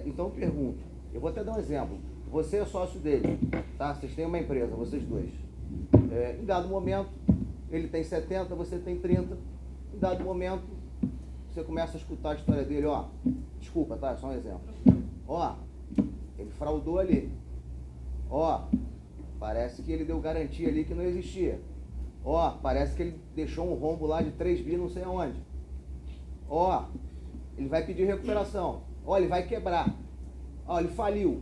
Então eu pergunto, eu vou até dar um exemplo. Você é sócio dele, tá? Vocês têm uma empresa, vocês dois. Em dado momento, ele tem 70, você tem 30. Em dado momento, você começa a escutar a história dele, ó. Desculpa, tá? Só um exemplo. Ó, ele fraudou ali. Ó, parece que ele deu garantia ali que não existia. Ó, parece que ele deixou um rombo lá de 3 bi não sei aonde. Ó, ele vai pedir recuperação. Ó, ele vai quebrar. Ó, ele faliu.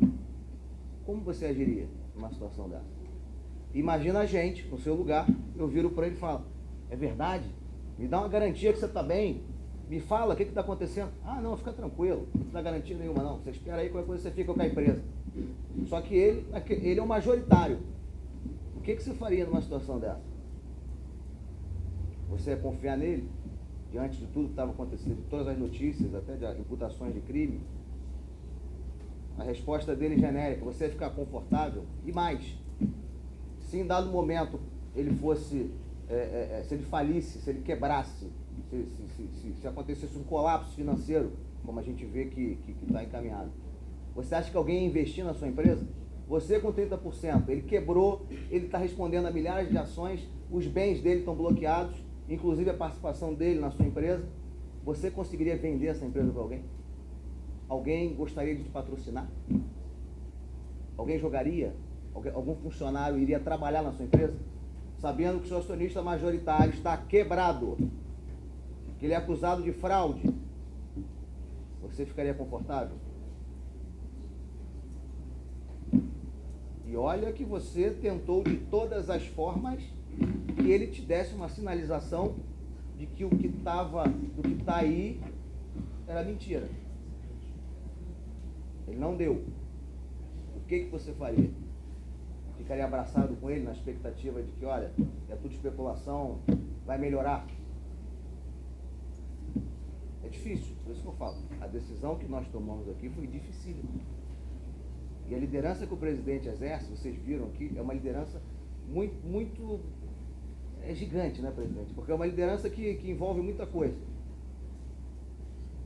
Como você agiria numa situação dessa? Imagina a gente, no seu lugar, eu viro para ele e falo, é verdade? Me dá uma garantia que você está bem. Me fala, o que está acontecendo? Ah, não, fica tranquilo, não dá garantia nenhuma não. Você espera aí, qualquer coisa você fica com a empresa. Só que ele é o majoritário. O que você faria numa situação dessa? Você ia confiar nele? Diante de tudo que estava acontecendo, de todas as notícias, até de imputações de crime? A resposta dele é genérica, você ia ficar confortável? E mais, se em dado momento ele fosse, se ele falisse, se ele quebrasse, se acontecesse um colapso financeiro, como a gente vê que está encaminhado, você acha que alguém ia investir na sua empresa? Você com 30%, ele quebrou, ele está respondendo a milhares de ações, os bens dele estão bloqueados, inclusive a participação dele na sua empresa. Você conseguiria vender essa empresa para alguém? Alguém gostaria de te patrocinar? Alguém jogaria? Algum funcionário iria trabalhar na sua empresa? Sabendo que o seu acionista majoritário está quebrado, que ele é acusado de fraude, você ficaria confortável? E olha que você tentou de todas as formas que ele te desse uma sinalização de que o que está aí era mentira. Ele não deu. O que você faria? Ficaria abraçado com ele na expectativa de que, olha, é tudo especulação, vai melhorar? É difícil, por isso que eu falo. A decisão que nós tomamos aqui foi dificílima. E a liderança que o presidente exerce, vocês viram aqui, é uma liderança muito gigante, né, presidente? Porque é uma liderança que envolve muita coisa.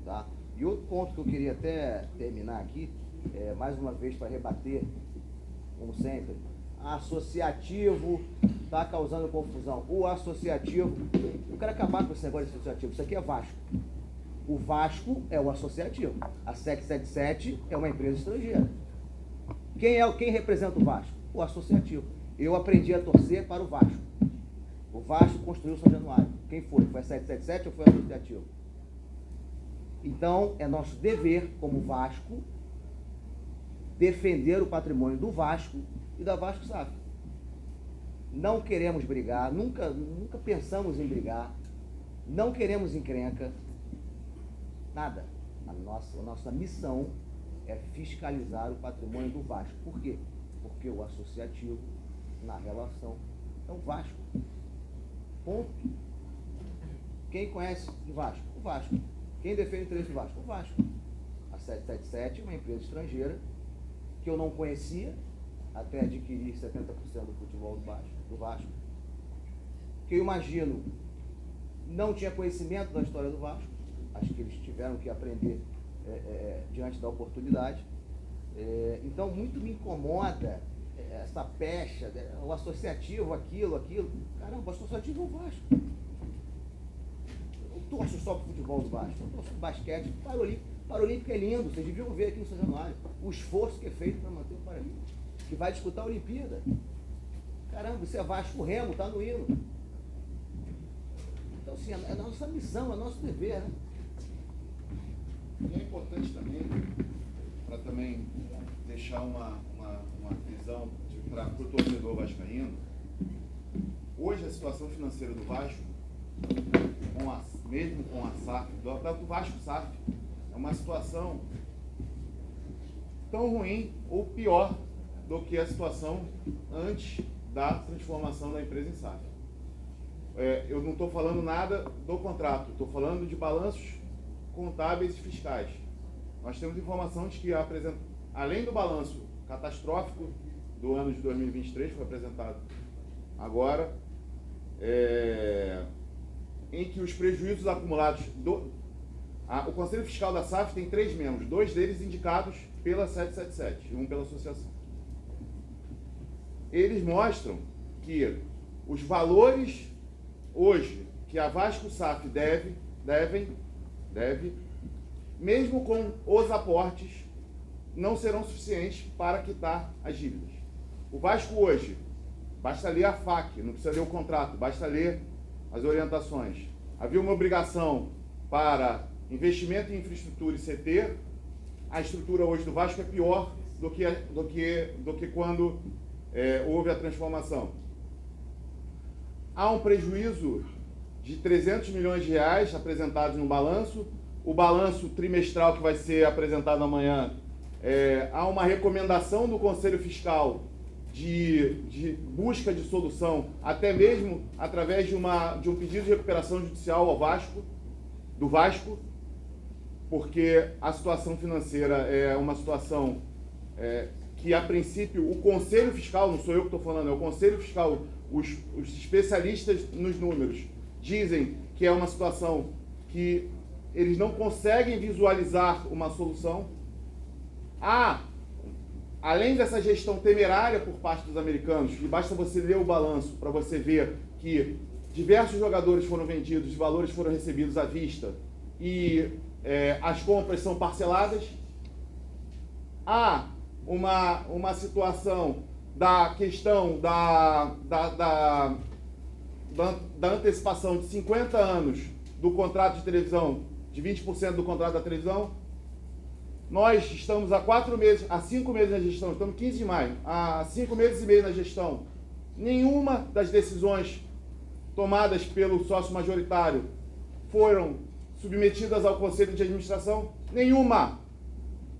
Tá? E outro ponto que eu queria até terminar aqui, mais uma vez para rebater, como sempre, associativo está causando confusão. O associativo, eu quero acabar com esse negócio de associativo, isso aqui é Vasco. O Vasco é o associativo. A 777 é uma empresa estrangeira. Quem representa o Vasco? O associativo. Eu aprendi a torcer para o Vasco. O Vasco construiu São Januário. Quem foi? Foi a 777 ou foi o associativo? Então, é nosso dever, como Vasco, defender o patrimônio do Vasco e da Vasco SAF. Não queremos brigar, nunca pensamos em brigar, não queremos encrenca, nada. A nossa missão é fiscalizar o patrimônio do Vasco. Por quê? Porque o associativo, na relação, é o Vasco. Ponto. Quem conhece o Vasco? O Vasco. Quem defende o interesse do Vasco? O Vasco. A 777 é uma empresa estrangeira que eu não conhecia, até adquirir 70% do futebol do Vasco. Que eu imagino não tinha conhecimento da história do Vasco. Acho que eles tiveram que aprender diante da oportunidade. Então, muito me incomoda essa pecha, o associativo, aquilo. Caramba, o associativo é o Vasco. Eu torço só para o futebol do Vasco, eu torço para o basquete. O Paralímpico é lindo, vocês deviam ver aqui no São Januário o esforço que é feito para manter o Paralímpico, que vai disputar a Olimpíada. Caramba, isso é Vasco, o Remo, está no hino. Então, assim, é a nossa missão, é o nosso dever, né? E é importante também, para também deixar uma visão para o torcedor vascaíno, hoje a situação financeira do Vasco, mesmo com a SAF, do Vasco SAF, é uma situação tão ruim ou pior do que a situação antes da transformação da empresa em SAF. Eu não estou falando nada do contrato, estou falando de balanços contábeis e fiscais. Nós temos informação de que além do balanço catastrófico do ano de 2023, foi apresentado agora, em que os prejuízos acumulados o Conselho Fiscal da SAF tem 3 membros, 2 deles indicados pela 777 e 1 pela associação. Eles mostram que os valores hoje que a Vasco SAF deve, mesmo com os aportes, não serão suficientes para quitar as dívidas. O Vasco hoje, basta ler a FAQ, não precisa ler o contrato, basta ler as orientações. Havia uma obrigação para investimento em infraestrutura e CT. A estrutura hoje do Vasco é pior do que quando houve a transformação. Há um prejuízo de 300 milhões de reais apresentados no balanço. O balanço trimestral que vai ser apresentado amanhã, há uma recomendação do Conselho Fiscal de busca de solução, até mesmo através de um pedido de recuperação judicial do Vasco, porque a situação financeira é uma situação que, a princípio, o Conselho Fiscal, não sou eu que estou falando, é o Conselho Fiscal, os especialistas nos números, dizem que é uma situação que eles não conseguem visualizar uma solução. Além dessa gestão temerária por parte dos americanos, e basta você ler o balanço para você ver que diversos jogadores foram vendidos, os valores foram recebidos à vista e as compras são parceladas. Há uma situação da questão da antecipação de 50 anos do contrato de televisão, de 20% do contrato da televisão. Nós estamos há 5 meses na gestão, estamos 15 de maio, há 5 meses e meio na gestão. Nenhuma das decisões tomadas pelo sócio majoritário foram submetidas ao Conselho de Administração, nenhuma.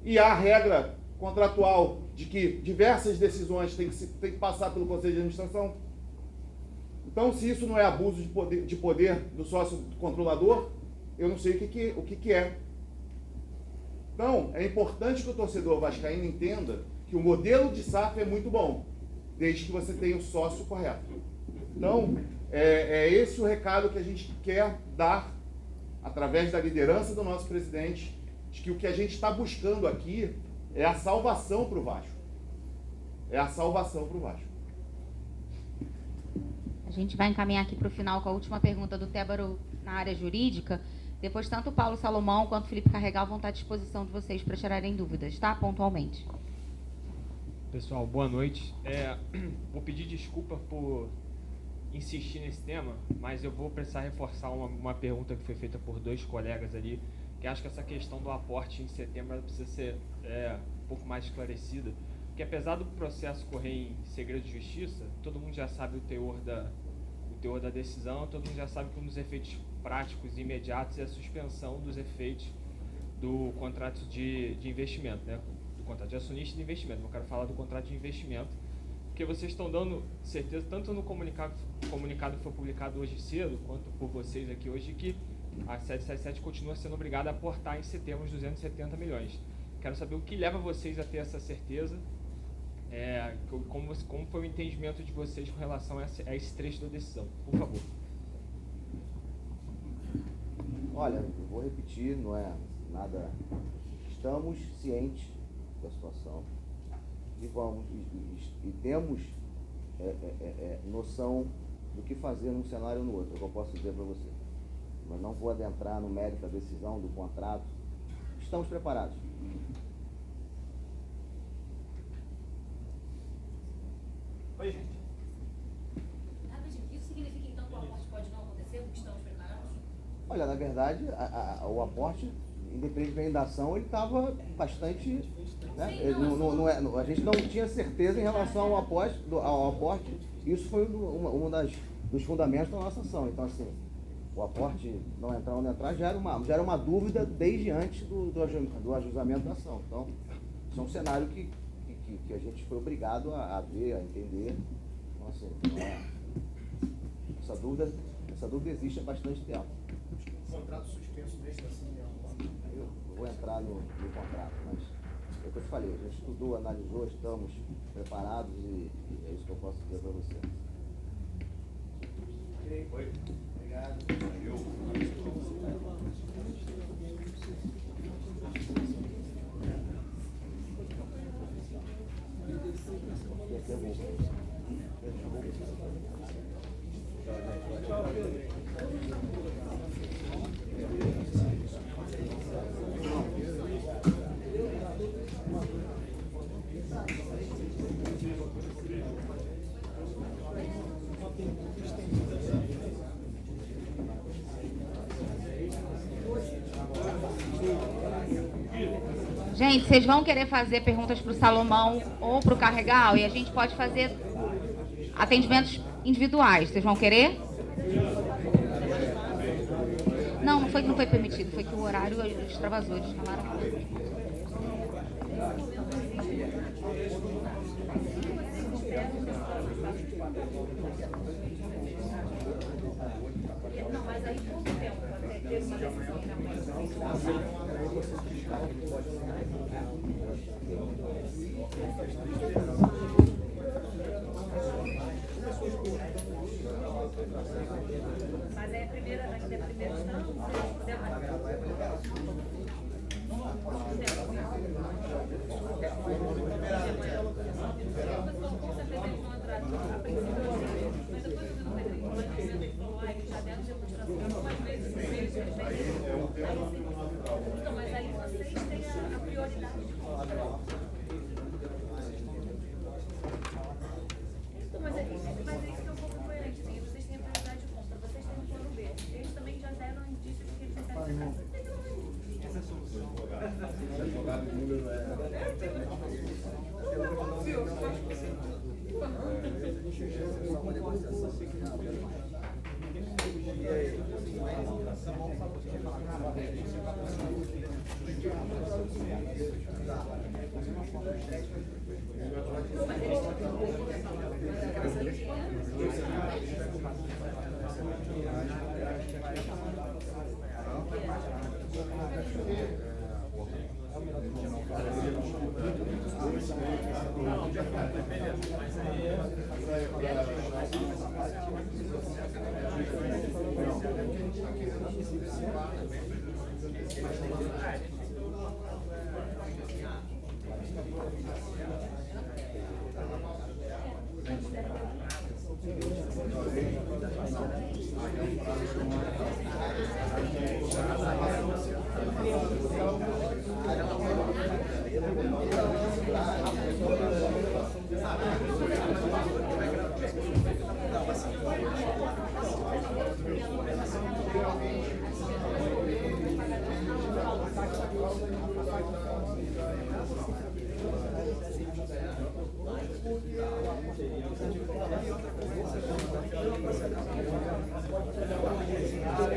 E há a regra contratual de que diversas decisões têm que passar pelo Conselho de Administração. Então, se isso não é abuso de poder do sócio controlador, eu não sei o que é. Então, é importante que o torcedor vascaíno entenda que o modelo de SAF é muito bom, desde que você tenha o sócio correto. Então, é esse o recado que a gente quer dar, através da liderança do nosso presidente, de que o que a gente está buscando aqui é a salvação para o Vasco. É a salvação para o Vasco. A gente vai encaminhar aqui para o final com a última pergunta do Tébaro na área jurídica. Depois, tanto o Paulo Salomão quanto o Felipe Carregal vão estar à disposição de vocês para tirarem dúvidas, tá? Pontualmente. Pessoal, boa noite. Vou pedir desculpa por insistir nesse tema, mas eu vou precisar reforçar uma pergunta que foi feita por 2 colegas ali, que acho que essa questão do aporte em setembro ela precisa ser um pouco mais esclarecida, porque apesar do processo correr em segredo de justiça, todo mundo já sabe o teor da decisão, todo mundo já sabe que um dos efeitos práticos e imediatos é a suspensão dos efeitos do contrato de investimento, né? Do contrato de acionista de investimento. Eu quero falar do contrato de investimento, porque vocês estão dando certeza, tanto no comunicado que foi publicado hoje cedo, quanto por vocês aqui hoje, que a 777 continua sendo obrigada a aportar em setembro os 270 milhões. Quero saber o que leva vocês a ter essa certeza, como foi o entendimento de vocês com relação a esse trecho da decisão. Por favor. Olha, eu vou repetir, não é nada. Estamos cientes da situação e temos noção do que fazer num cenário ou no outro, é o que eu posso dizer para você. Mas não vou adentrar no mérito da decisão, do contrato. Estamos preparados. Oi, gente. Rapidinho, isso significa então que o aporte pode não acontecer, porque estamos preparados? Olha, na verdade, o aporte, independente da ação, ele estava bastante... Né? A gente não tinha certeza em relação ao aporte. Isso foi um dos fundamentos da nossa ação. Então, assim, o aporte não entrar ou não entrar já era uma dúvida desde antes do ajustamento da ação. Então, isso é um cenário que a gente foi obrigado a ver, a entender. Então, assim, essa dúvida existe há bastante tempo. Contrato suspenso mesmo assim, eu vou entrar no contrato, mas o que eu te falei, a gente estudou, analisou, estamos preparados e é isso que eu posso dizer para você. Ok, foi. Obrigado. Valeu. Gente, vocês vão querer fazer perguntas para o Salomão ou para o Carregal e a gente pode fazer atendimentos individuais. Vocês vão querer? Não, não foi permitido. Foi que o horário extravasou. Eles falaram. Não, mas aí pouco tempo até ter uma decisão realmente. Mas é a primeira, ainda é a primeira instância, se puder então, mas aí vocês têm a prioridade. Então, mas é isso que é um pouco coerente. Assim, vocês têm a prioridade de compra, vocês têm um plano B. Eles também já deram indício de que eles não querem ficar. Essa é a solução.